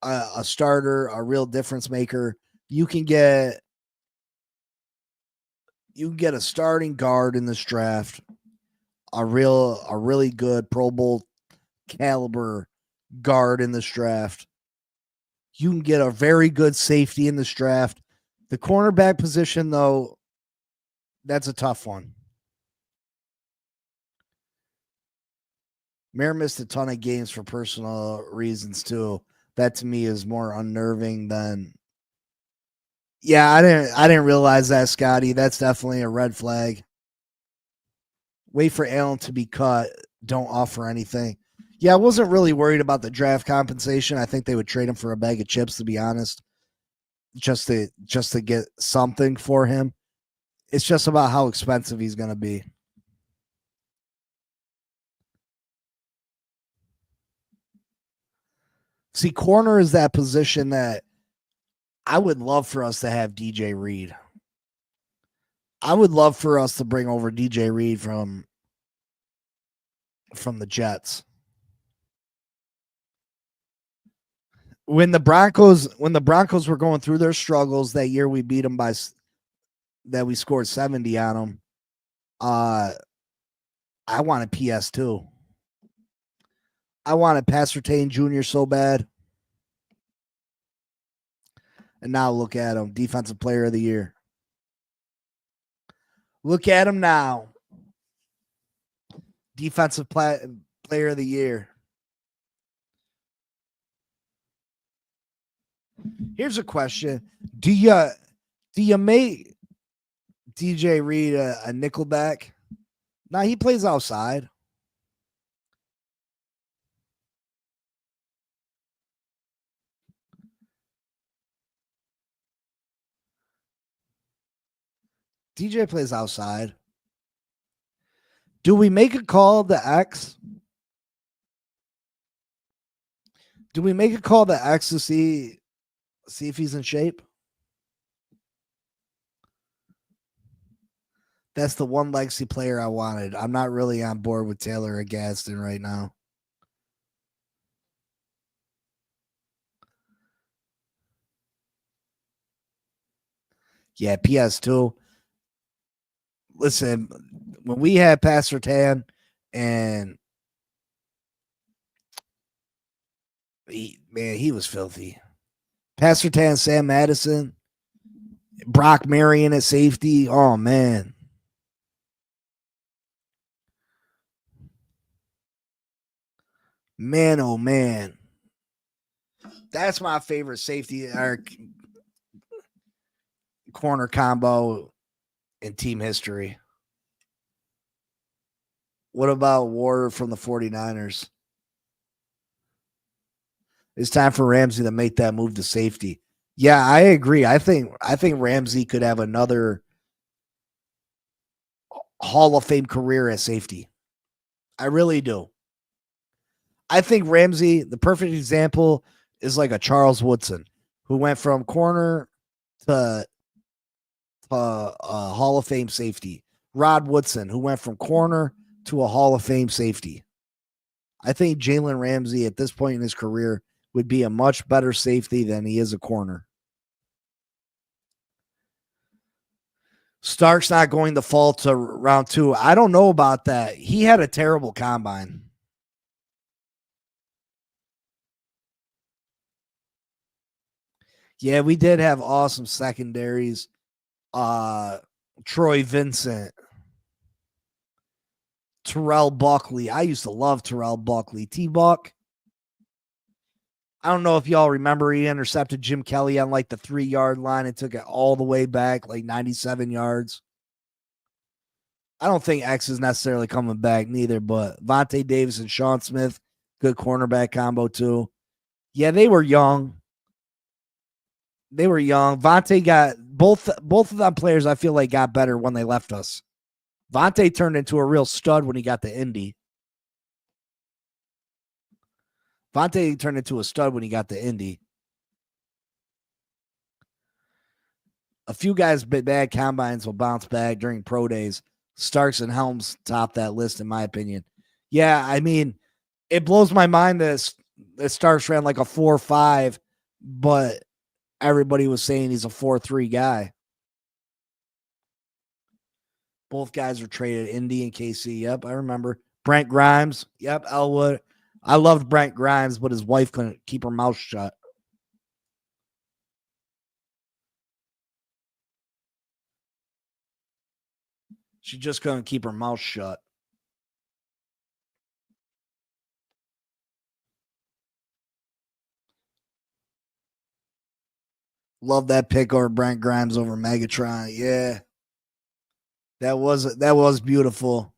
a starter, a real difference maker. You can get a starting guard in this draft, a really good Pro Bowl caliber guard in this draft. You can get a very good safety in this draft. The cornerback position, though, that's a tough one. Mayer missed a ton of games for personal reasons too. That to me is more unnerving than. Yeah, I didn't realize that, Scotty. That's definitely a red flag. Wait for Allen to be cut. Don't offer anything. Yeah, I wasn't really worried about the draft compensation. I think they would trade him for a bag of chips, to be honest, just to get something for him. It's just about how expensive he's going to be. See, corner is that position that I would love for us to have DJ Reed. I would love for us to bring over DJ Reed from the Jets. When the Broncos were going through their struggles that year, we beat them that we scored 70 on them. I wanted PS2. I wanted Pastor Tane Jr. so bad. And now look at him, Defensive Player of the Year. Look at him now. Defensive Player of the Year. Here's a question. Do you make DJ Reed a nickelback? No, he plays outside. DJ plays outside. Do we make a call to X? Do we make a call to X to see if he's in shape? That's the one legacy player I wanted. I'm not really on board with Taylor or Gaston right now. Yeah, PS2. Listen, when we had Pastor Tan and he was filthy. Pastor Tan, Sam Madison, Brock Marion at safety. Oh, man. Man, oh, man. That's my favorite safety or corner combo in team history. What about Ward from the 49ers? It's time for Ramsey to make that move to safety. Yeah, I agree. I think Ramsey could have another Hall of Fame career at safety. I really do. I think Ramsey, the perfect example, is like a Charles Woodson, who went from corner to Hall of Fame safety. Rod Woodson, who went from corner to a Hall of Fame safety. I think Jalen Ramsey at this point in his career would be a much better safety than he is a corner. Stark's not going to fall to round 2. I don't know about that. He had a terrible combine. Yeah, we did have awesome secondaries. Troy Vincent, Terrell Buckley. I used to love Terrell Buckley. T-Buck. I don't know if y'all remember, he intercepted Jim Kelly on like the 3-yard line and took it all the way back, like 97 yards. I don't think X is necessarily coming back neither, but Vontae Davis and Sean Smith, good cornerback combo too. Yeah, they were young. Vontae got both of them players, I feel like, got better when they left us. Vontae turned into a real stud when he got to Indy. A few guys with bad combines will bounce back during pro days. Starks and Helms top that list, in my opinion. Yeah, I mean, it blows my mind that Starks ran like a 4.5, but everybody was saying he's a 4.3 guy. Both guys were traded, Indy and KC. Yep, I remember. Brent Grimes. Yep, Elwood. I loved Brent Grimes, but his wife couldn't keep her mouth shut. She just couldn't keep her mouth shut. Love that pick over Brent Grimes over Megatron. Yeah. That was beautiful.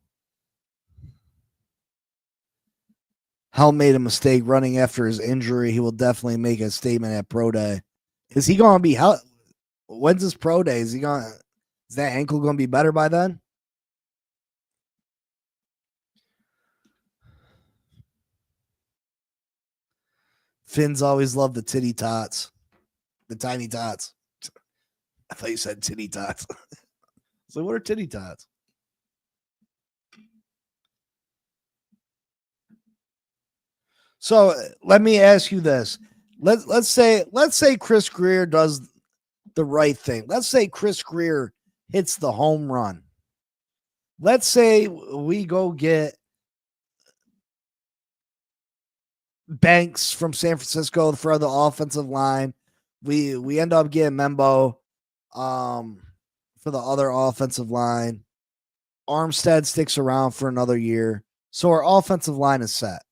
Hell made a mistake running after his injury. He will definitely make a statement at pro day. Is he going to be hell? When's his pro day? Is that ankle going to be better by then? Phins always loved the titty tots. The tiny tots. I thought you said titty tots. So what are titty tots? So let me ask you this. Let's say Chris Greer does the right thing. Let's say Chris Greer hits the home run. Let's say we go get Banks from San Francisco for the offensive line. We end up getting Membo for the other offensive line. Armstead sticks around for another year. So our offensive line is set.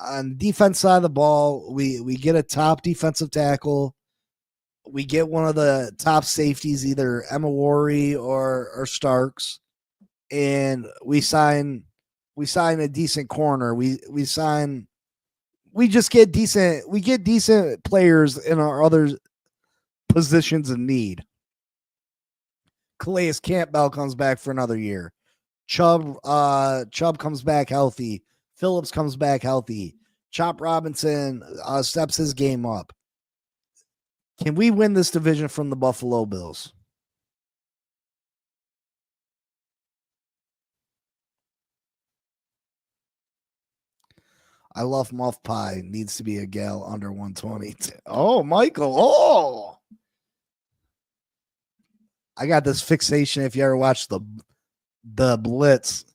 On defense side of the ball, we get a top defensive tackle. We get one of the top safeties, either Emma Worry or Starks, and we sign a decent corner. We get decent players in our other positions of need. Calais Campbell comes back for another year. Chubb comes back healthy. Phillips comes back healthy. Chop Robinson steps his game up. Can we win this division from the Buffalo Bills? I love Muff Pie. Needs to be a gal under 120. Oh, Michael. Oh. I got this fixation. If you ever watched the Blitz,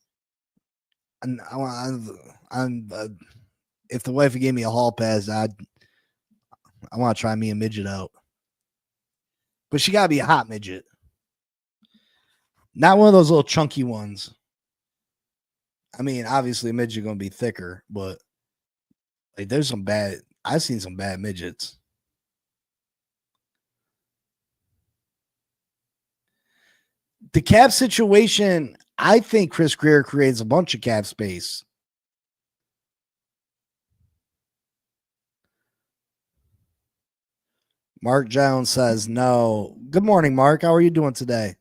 and if the wife gave me a hall pass, I want to try me a midget out. But she got to be a hot midget. Not one of those little chunky ones. I mean, obviously a midget going to be thicker, but like I've seen some bad midgets. The cap situation, I think Chris Greer creates a bunch of cap space. Mark Jones says no. Good morning, Mark. How are you doing today?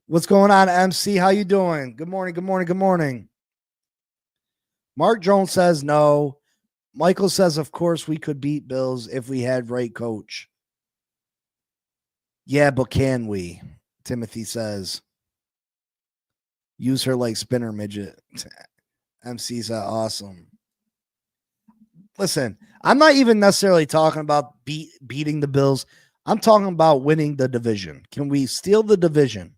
What's going on, MC? How you doing? Good morning. Mark Jones says no. Michael says, of course, we could beat Bills if we had right coach. Yeah, but can we? Timothy says. Use her like spinner midget. MC's awesome. Listen, I'm not even necessarily talking about beating the Bills. I'm talking about winning the division. Can we steal the division?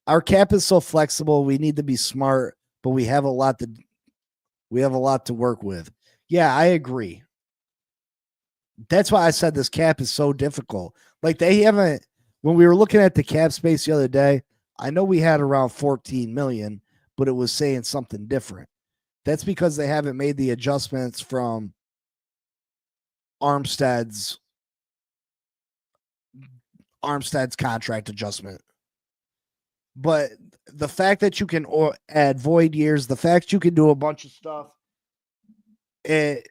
Our cap is so flexible. We need to be smart, but we have a lot to We have a lot to work with. Yeah, I agree. That's why I said this cap is so difficult. Like they haven't, when we were looking at the cap space the other day, I know we had around 14 million, but it was saying something different. That's because they haven't made the adjustments from Armstead's contract adjustment. But the fact that you can add void years, the fact you can do a bunch of stuff, the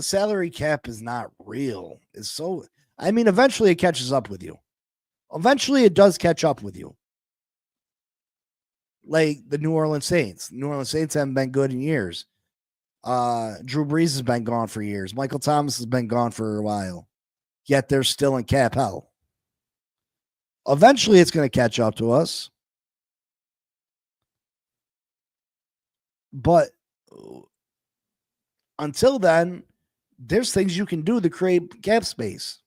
salary cap is not real. It's so, I mean, eventually it catches up with you. Eventually it does catch up with you. Like the New Orleans Saints. New Orleans Saints haven't been good in years. Drew Brees has been gone for years. Michael Thomas has been gone for a while. Yet they're still in cap hell. Eventually it's going to catch up to us. But until then, there's things you can do to create cap space.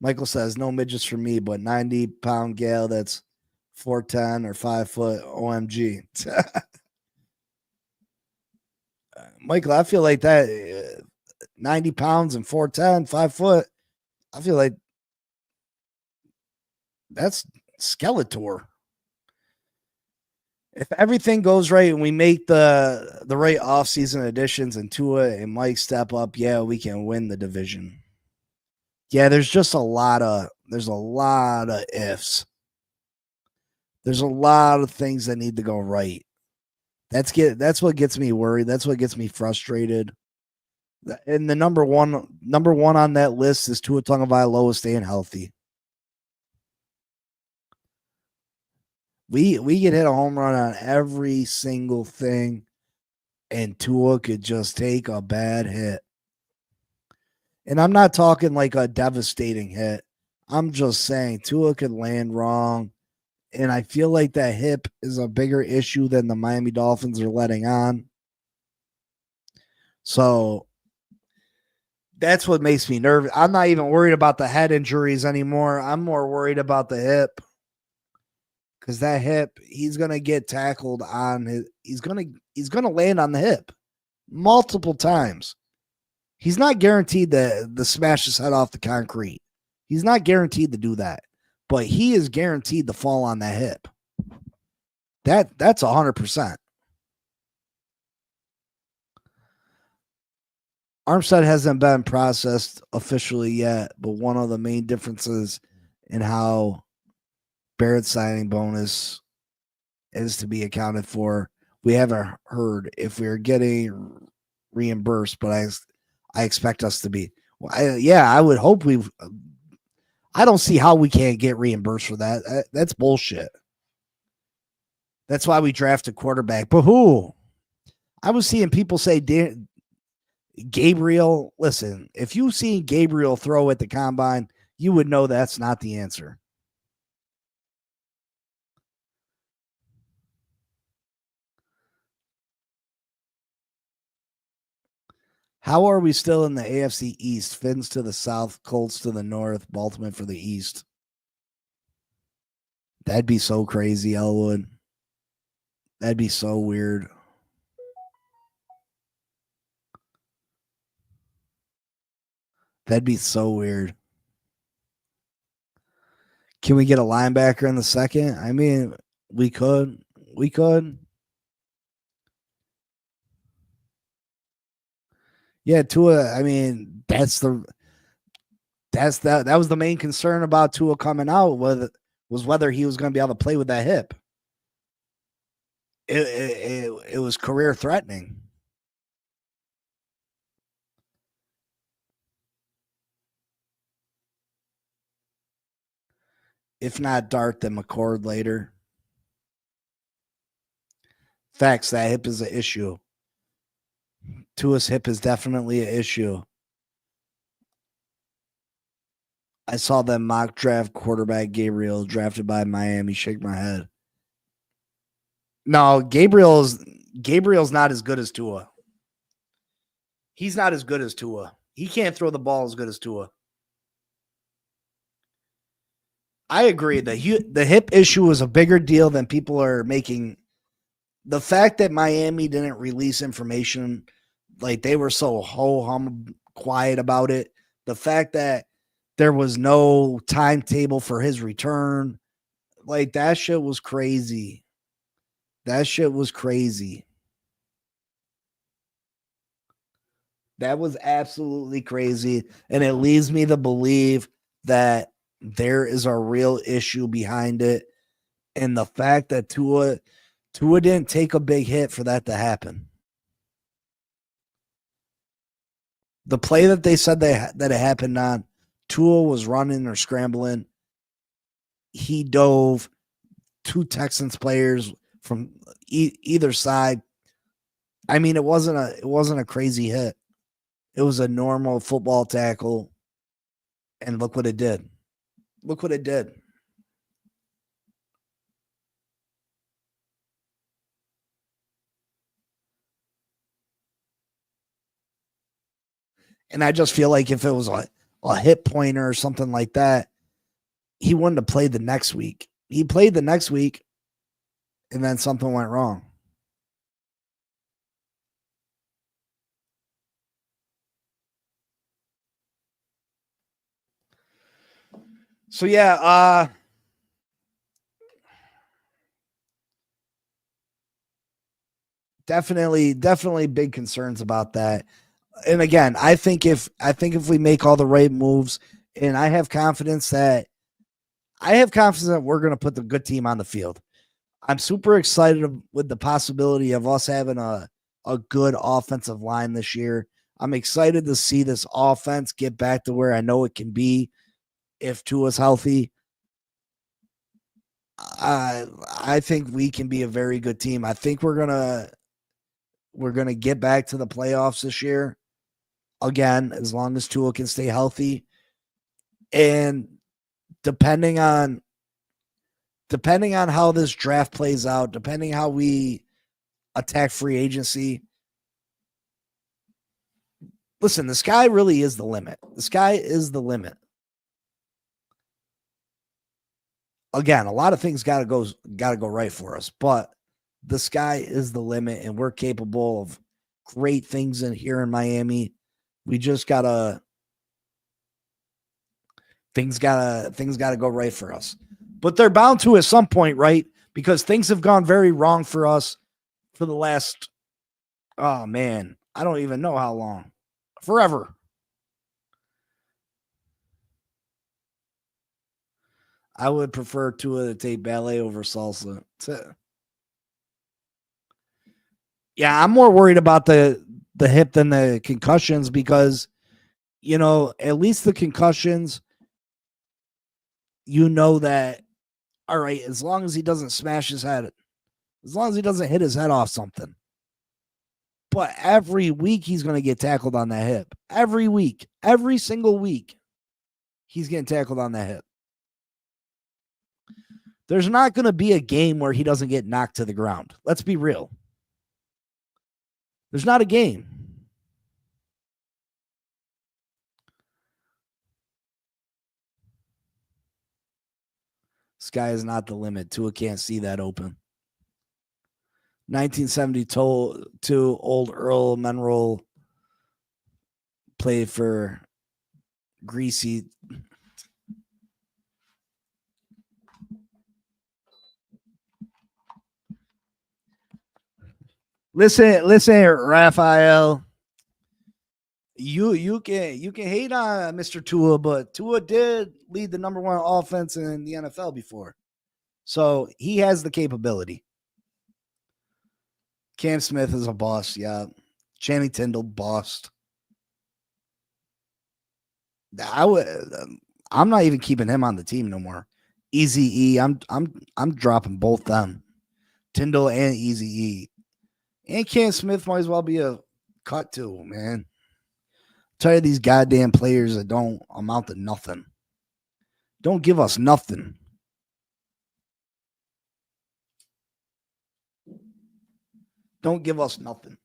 Michael says, no midgets for me, but 90-pound gal that's 4'10" or 5 foot. OMG. Michael, I feel like that 90 pounds and 4'10", 5 foot. I feel like that's Skeletor. If everything goes right and we make the right offseason additions and Tua and Mike step up, yeah, we can win the division. Yeah, there's a lot of ifs. There's a lot of things that need to go right. That's what gets me worried. That's what gets me frustrated. And the number one on that list is Tua Tagovailoa staying healthy. We could hit a home run on every single thing, and Tua could just take a bad hit. And I'm not talking like a devastating hit. I'm just saying Tua could land wrong. And I feel like that hip is a bigger issue than the Miami Dolphins are letting on. So that's what makes me nervous. I'm not even worried about the head injuries anymore. I'm more worried about the hip. Because that hip, he's gonna get tackled on his. He's gonna land on the hip multiple times. He's not guaranteed to smash his head off the concrete. He's not guaranteed to do that, but he is guaranteed to fall on that hip. That's 100%. Armstead hasn't been processed officially yet, but one of the main differences in how Barrett's signing bonus is to be accounted for. We haven't heard if we're getting reimbursed, but I expect us to be. I would hope we've. I don't see how we can't get reimbursed for that. That's bullshit. That's why we draft a quarterback. But who? I was seeing people say Gabriel. Listen, if you see Gabriel throw at the combine, you would know that's not the answer. How are we still in the AFC East? Phins to the south, Colts to the north, Baltimore for the east. That'd be so crazy, Elwood. That'd be so weird. That'd be so weird. Can we get a linebacker in the second? I mean, we could. We could. Yeah, Tua, I mean, that was the main concern about Tua coming out was whether he was going to be able to play with that hip. It was career threatening. If not Dart, then McCord later. Facts, that hip is an issue. Tua's hip is definitely an issue. I saw that mock draft quarterback Gabriel drafted by Miami. Shake my head. No, Gabriel's not as good as Tua. He's not as good as Tua. He can't throw the ball as good as Tua. I agree. The hip issue was a bigger deal than people are making. The fact that Miami didn't release information, like they were so ho-hum quiet about it. The fact that there was no timetable for his return, like that shit was crazy. That shit was crazy. That was absolutely crazy. And it leads me to believe that there is a real issue behind it. And the fact that Tua didn't take a big hit for that to happen. The play that they said that it happened on, Tua was running or scrambling. He dove. Two Texans players from either side. I mean, it wasn't a crazy hit. It was a normal football tackle, and look what it did. Look what it did. And I just feel like if it was a hit pointer or something like that, he wouldn't have played the next week. He played the next week, and then something went wrong. So yeah, definitely big concerns about that. And again, I think if we make all the right moves, and I have confidence that we're going to put the good team on the field. I'm super excited with the possibility of us having a good offensive line this year. I'm excited to see this offense get back to where I know it can be if Tua's healthy. I think we can be a very good team. I think we're gonna get back to the playoffs this year. Again, as long as Tua can stay healthy. And depending on how this draft plays out, depending how we attack free agency. Listen, the sky really is the limit. The sky is the limit. Again, a lot of things gotta go right for us, but the sky is the limit, and we're capable of great things in here in Miami. We just gotta things gotta go right for us. But they're bound to at some point, right? Because things have gone very wrong for us for the last, oh man, I don't even know how long. Forever. I would prefer Tua to take ballet over salsa. Yeah, I'm more worried about the hip than the concussions because, at least the concussions, that, all right, as long as he doesn't smash his head, as long as he doesn't hit his head off something. But every week he's going to get tackled on that hip. Every week. Every single week. He's getting tackled on that hip. There's not going to be a game where he doesn't get knocked to the ground. Let's be real. There's not a game. Sky is not the limit. Tua can't see that open. 1972, old Earl Menroll played for Greasy. Listen, Raphael. You can hate on Mr. Tua, but Tua did lead the number one offense in the NFL before. So he has the capability. Cam Smith is a boss, yeah. Channing Tindall bossed. I'm not even keeping him on the team no more. Easy E, I'm dropping both them. Tindall and Easy E. And Cam Smith might as well be a cut too, man. I'm tired of these goddamn players that don't amount to nothing. Don't give us nothing. Don't give us nothing.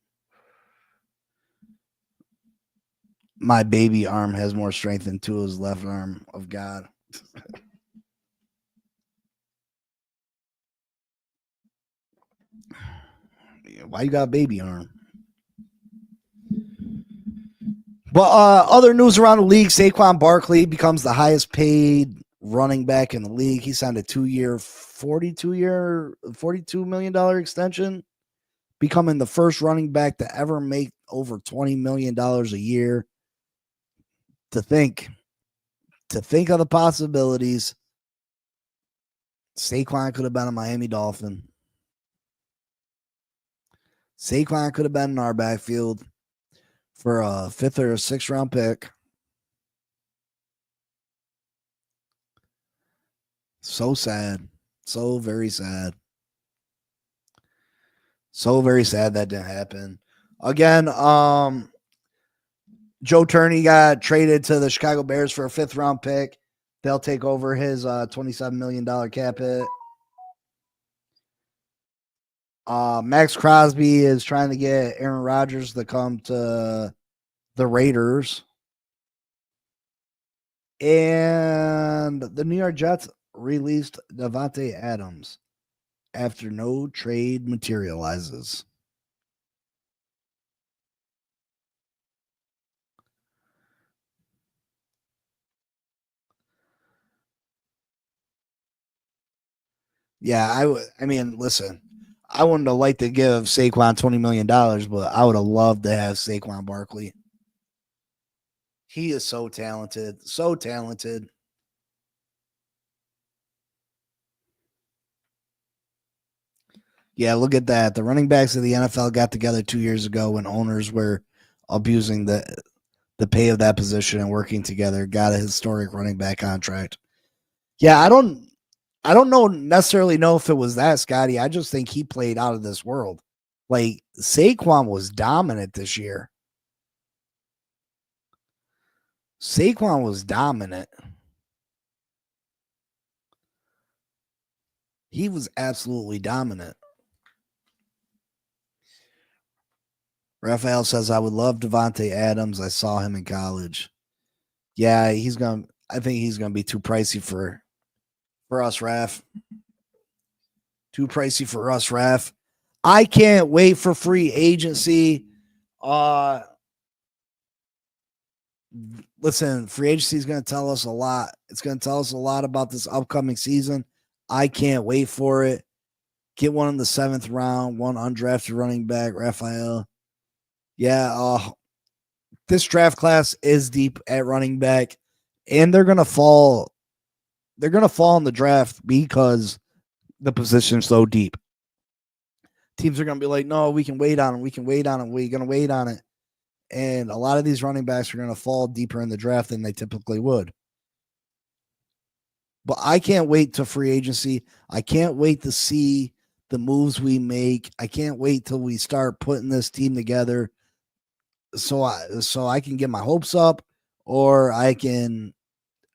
My baby arm has more strength than Tua's left arm of God. Why you got a baby arm? But other news around the league, Saquon Barkley becomes the highest paid running back in the league. He signed a 2-year, $42 million extension, becoming the first running back to ever make over $20 million a year. To think of the possibilities, Saquon could have been a Miami Dolphin. Saquon could have been in our backfield for a 5th or 6th round pick. So sad. So very sad. So very sad that didn't happen. Again, Joe Turney got traded to the Chicago Bears for a 5th round pick. They'll take over his $27 million cap hit. Max Crosby is trying to get Aaron Rodgers to come to the Raiders. And the New York Jets released Davante Adams after no trade materializes. Yeah, I mean, listen, I wouldn't have liked to give Saquon $20 million, but I would have loved to have Saquon Barkley. He is so talented. So talented. Yeah, look at that. The running backs of the NFL got together 2 years ago when owners were abusing the pay of that position and working together. Got a historic running back contract. Yeah, I don't necessarily know if it was that, Scotty. I just think he played out of this world. Like, Saquon was dominant this year. Saquon was dominant. He was absolutely dominant. Raphael says, I would love Davante Adams. I saw him in college. Yeah, I think he's gonna be too pricey for us, Raph. Too pricey for us, Raph. I can't wait for free agency. Listen, free agency is going to tell us a lot. It's going to tell us a lot about this upcoming season. I can't wait for it. Get one in the 7th round, one undrafted running back, Raphael. Yeah, this draft class is deep at running back, and they're going to fall. They're going to fall in the draft because the position's so deep. Teams are going to be like, no, we can wait on him. We can wait on him. We're going to wait on it. And a lot of these running backs are going to fall deeper in the draft than they typically would. But I can't wait to free agency. I can't wait to see the moves we make. I can't wait till we start putting this team together so I can get my hopes up, or I can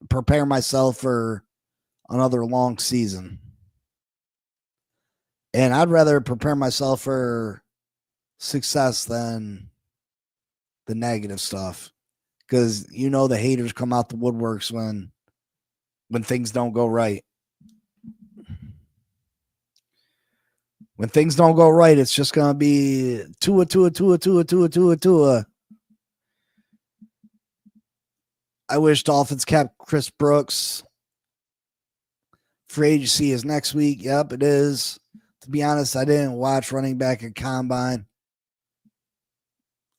prepare myself for another long season. And I'd rather prepare myself for success than the negative stuff, because the haters come out the woodworks when things don't go right. When things don't go right, it's just gonna be Tua. I wish Dolphins kept Chris Brooks. Free agency is next week. Yep, it is. To be honest, I didn't watch running back at Combine.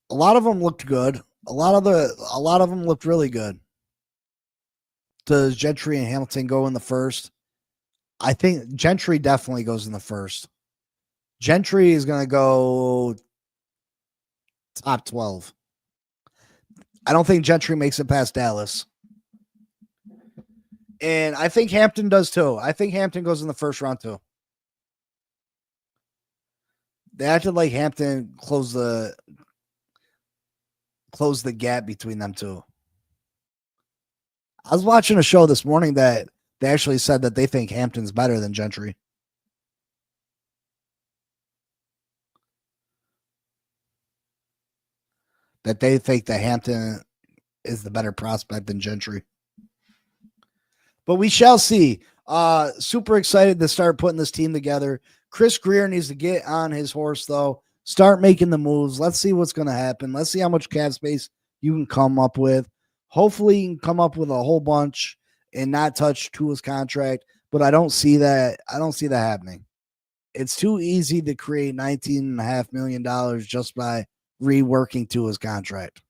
A lot of them looked good. A lot of them looked really good. Does Gentry and Hamilton go in the first? I think Gentry definitely goes in the first. Gentry is going to go top 12. I don't think Gentry makes it past Dallas. And I think Hampton does too. I think Hampton goes in the first round too. They acted like Hampton closed the gap between them two. I was watching a show this morning that they actually said that they think Hampton's better than Gentry. That they think that Hampton is the better prospect than Gentry. But we shall see. Super excited to start putting this team together. Chris Greer needs to get on his horse, though. Start making the moves. Let's see what's going to happen. Let's see how much cap space you can come up with. Hopefully, you can come up with a whole bunch and not touch Tua's contract. But I don't see that. I don't see that happening. It's too easy to create $19.5 million just by reworking Tua's contract.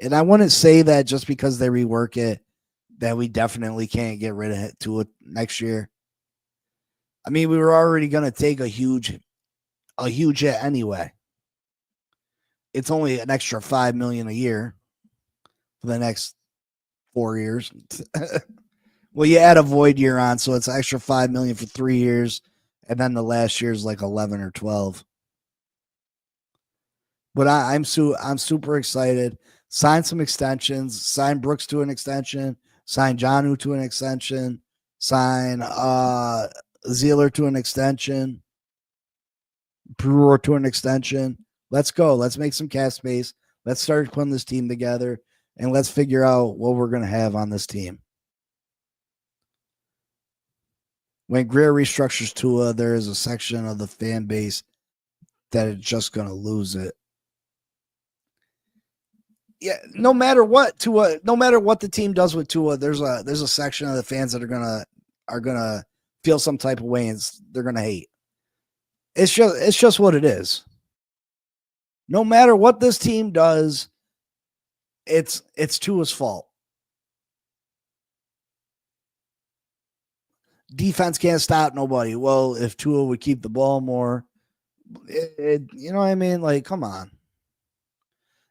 And I wouldn't say that just because they rework it, that we definitely can't get rid of it Tua next year. I mean, we were already going to take a huge hit anyway. It's only an extra $5 million a year for the next 4 years. Well, you add a void year on, so it's extra $5 million for 3 years, and then the last year is like 11 or 12. But I'm super excited. Sign some extensions. Sign Brooks to an extension. Sign Jonnu to an extension. Sign Zealer to an extension. Brewer to an extension. Let's go. Let's make some cap space. Let's start putting this team together, and let's figure out what we're going to have on this team. When Greer restructures Tua, there is a section of the fan base that is just going to lose it. Yeah, no matter what the team does with Tua, there's a section of the fans that are gonna feel some type of way and they're gonna hate. It's just what it is. No matter what this team does, it's Tua's fault. Defense can't stop nobody. Well, if Tua would keep the ball more, you know what I mean? Like, come on.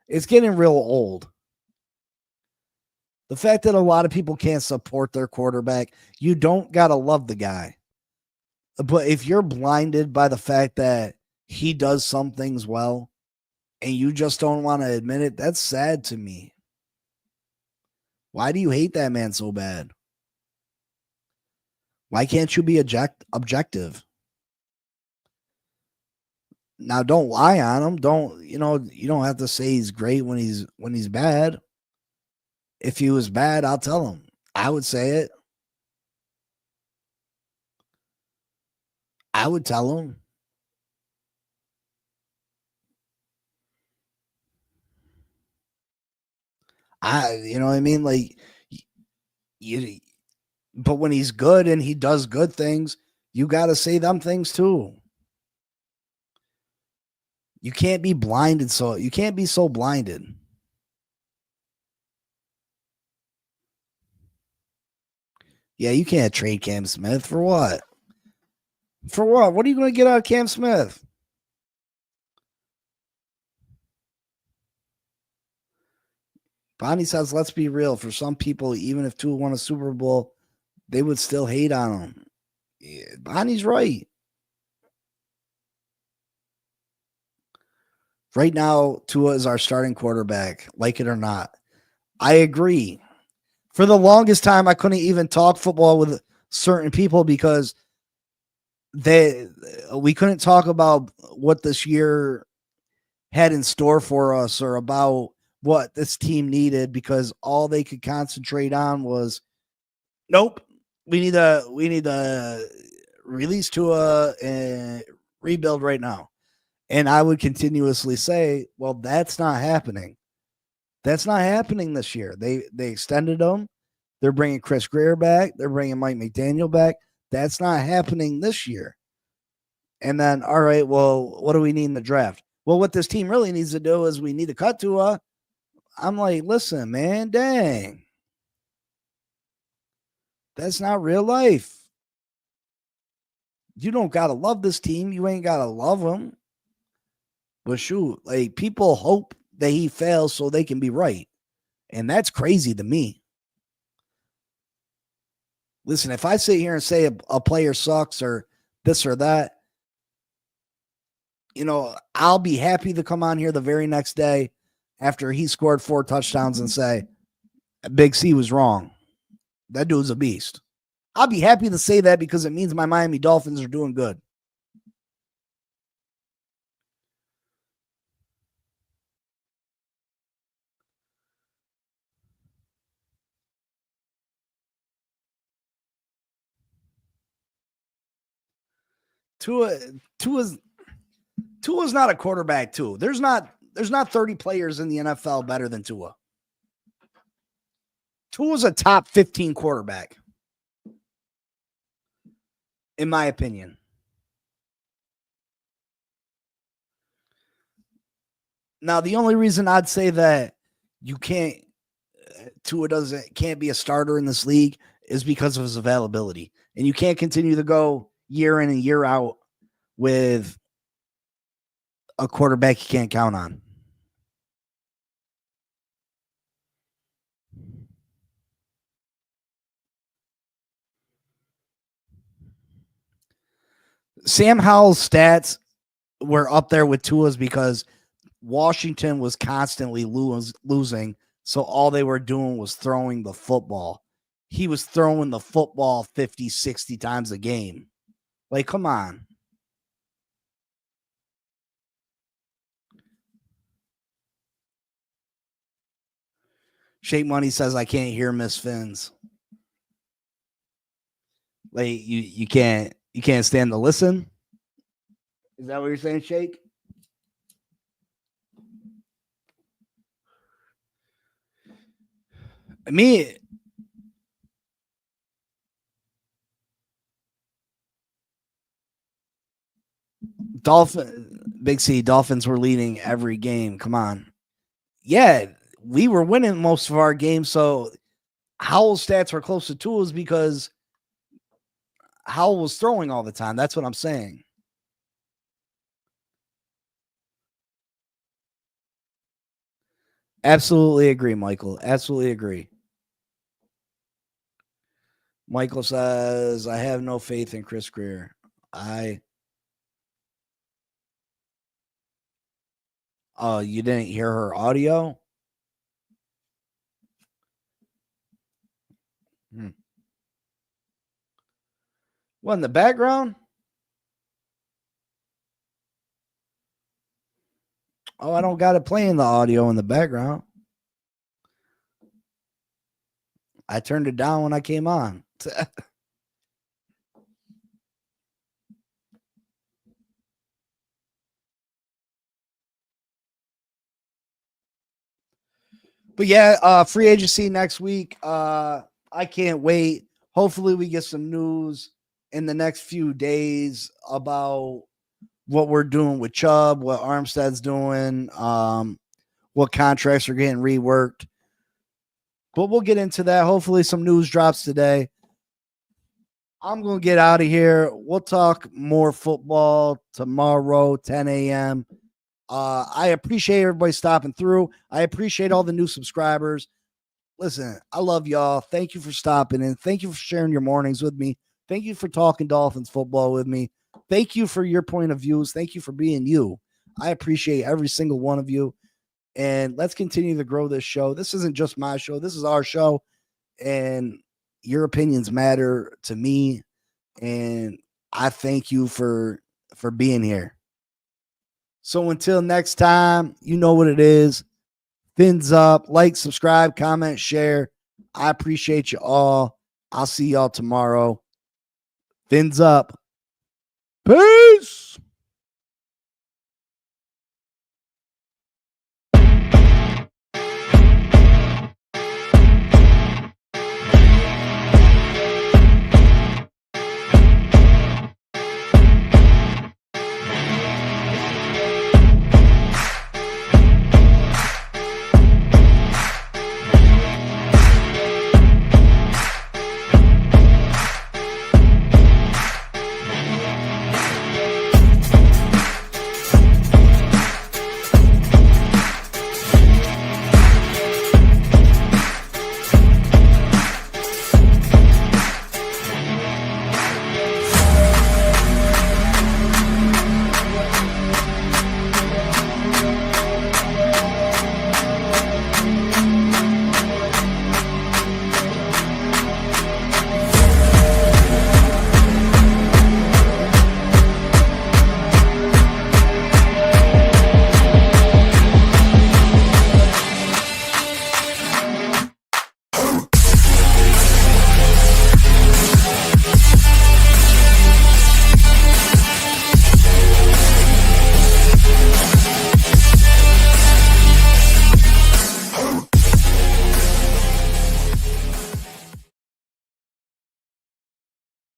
It's getting real old. The fact that a lot of people can't support their quarterback, you don't got to love the guy. But if you're blinded by the fact that he does some things well and you just don't want to admit it, that's sad to me. Why do you hate that man so bad? Why can't you be objective? Now, don't lie on him. You don't have to say he's great when he's bad. If he was bad, I'll tell him. I would say it. I would tell him. You know what I mean? Like, but when he's good and he does good things, you got to say them things too. You can't be blinded. So you can't be so blinded. Yeah, you can't trade Cam Smith for what? For what? What are you going to get out of Cam Smith? Bonnie says, let's be real. For some people, even if Tua won a Super Bowl, they would still hate on him. Yeah, Bonnie's right. Right now, Tua is our starting quarterback, like it or not. I agree. For the longest time, I couldn't even talk football with certain people because we couldn't talk about what this year had in store for us or about what this team needed because all they could concentrate on was, nope, we need to release Tua and rebuild right now. And I would continuously say, well, that's not happening. That's not happening this year. They extended them. They're bringing Chris Greer back. They're bringing Mike McDaniel back. That's not happening this year. And then, all right, well, what do we need in the draft? Well, what this team really needs to do is we need to cut Tua. I'm like, listen, man, dang. That's not real life. You don't got to love this team. You ain't got to love them. But shoot, like people hope that he fails so they can be right. And that's crazy to me. Listen, if I sit here and say a player sucks or this or that, I'll be happy to come on here the very next day after he scored 4 touchdowns and say, Big C was wrong. That dude's a beast. I'll be happy to say that because it means my Miami Dolphins are doing good. Tua's not a quarterback too. There's not 30 players in the NFL better than Tua. Tua's a top 15 quarterback, in my opinion. Now, the only reason I'd say that Tua can't be a starter in this league is because of his availability. And you can't continue to go year in and year out with a quarterback you can't count on. Sam Howell's stats were up there with Tua's because Washington was constantly losing, so all they were doing was throwing the football. He was throwing the football 50, 60 times a game. Like, come on. Shake Money says, I can't hear Miss Phins. Like, you can't stand to listen? Is that what you're saying, Shake? Me, Big C, Dolphins were leading every game. Come on. Yeah, we were winning most of our games, so Howell's stats were close to Tua's because Howell was throwing all the time. That's what I'm saying. Absolutely agree, Michael. Absolutely agree. Michael says, I have no faith in Chris Greer. Oh, you didn't hear her audio? What, in the background? Oh, I don't got it playing the audio in the background. I turned it down when I came on. But yeah, free agency next week. I can't wait. Hopefully we get some news in the next few days about what we're doing with Chubb, what Armstead's doing, what contracts are getting reworked. But we'll get into that. Hopefully some news drops today. I'm going to get out of here. We'll talk more football tomorrow, 10 a.m. I appreciate everybody stopping through. I appreciate all the new subscribers. Listen, I love y'all. Thank you for stopping in. Thank you for sharing your mornings with me. Thank you for talking Dolphins football with me. Thank you for your point of views. Thank you for being you. I appreciate every single one of you. And let's continue to grow this show. This isn't just my show. This is our show. And your opinions matter to me. And I thank you for being here. So until next time, you know what it is. Fins up, like, subscribe, comment, share. I appreciate you all. I'll see y'all tomorrow. Fins up. Peace.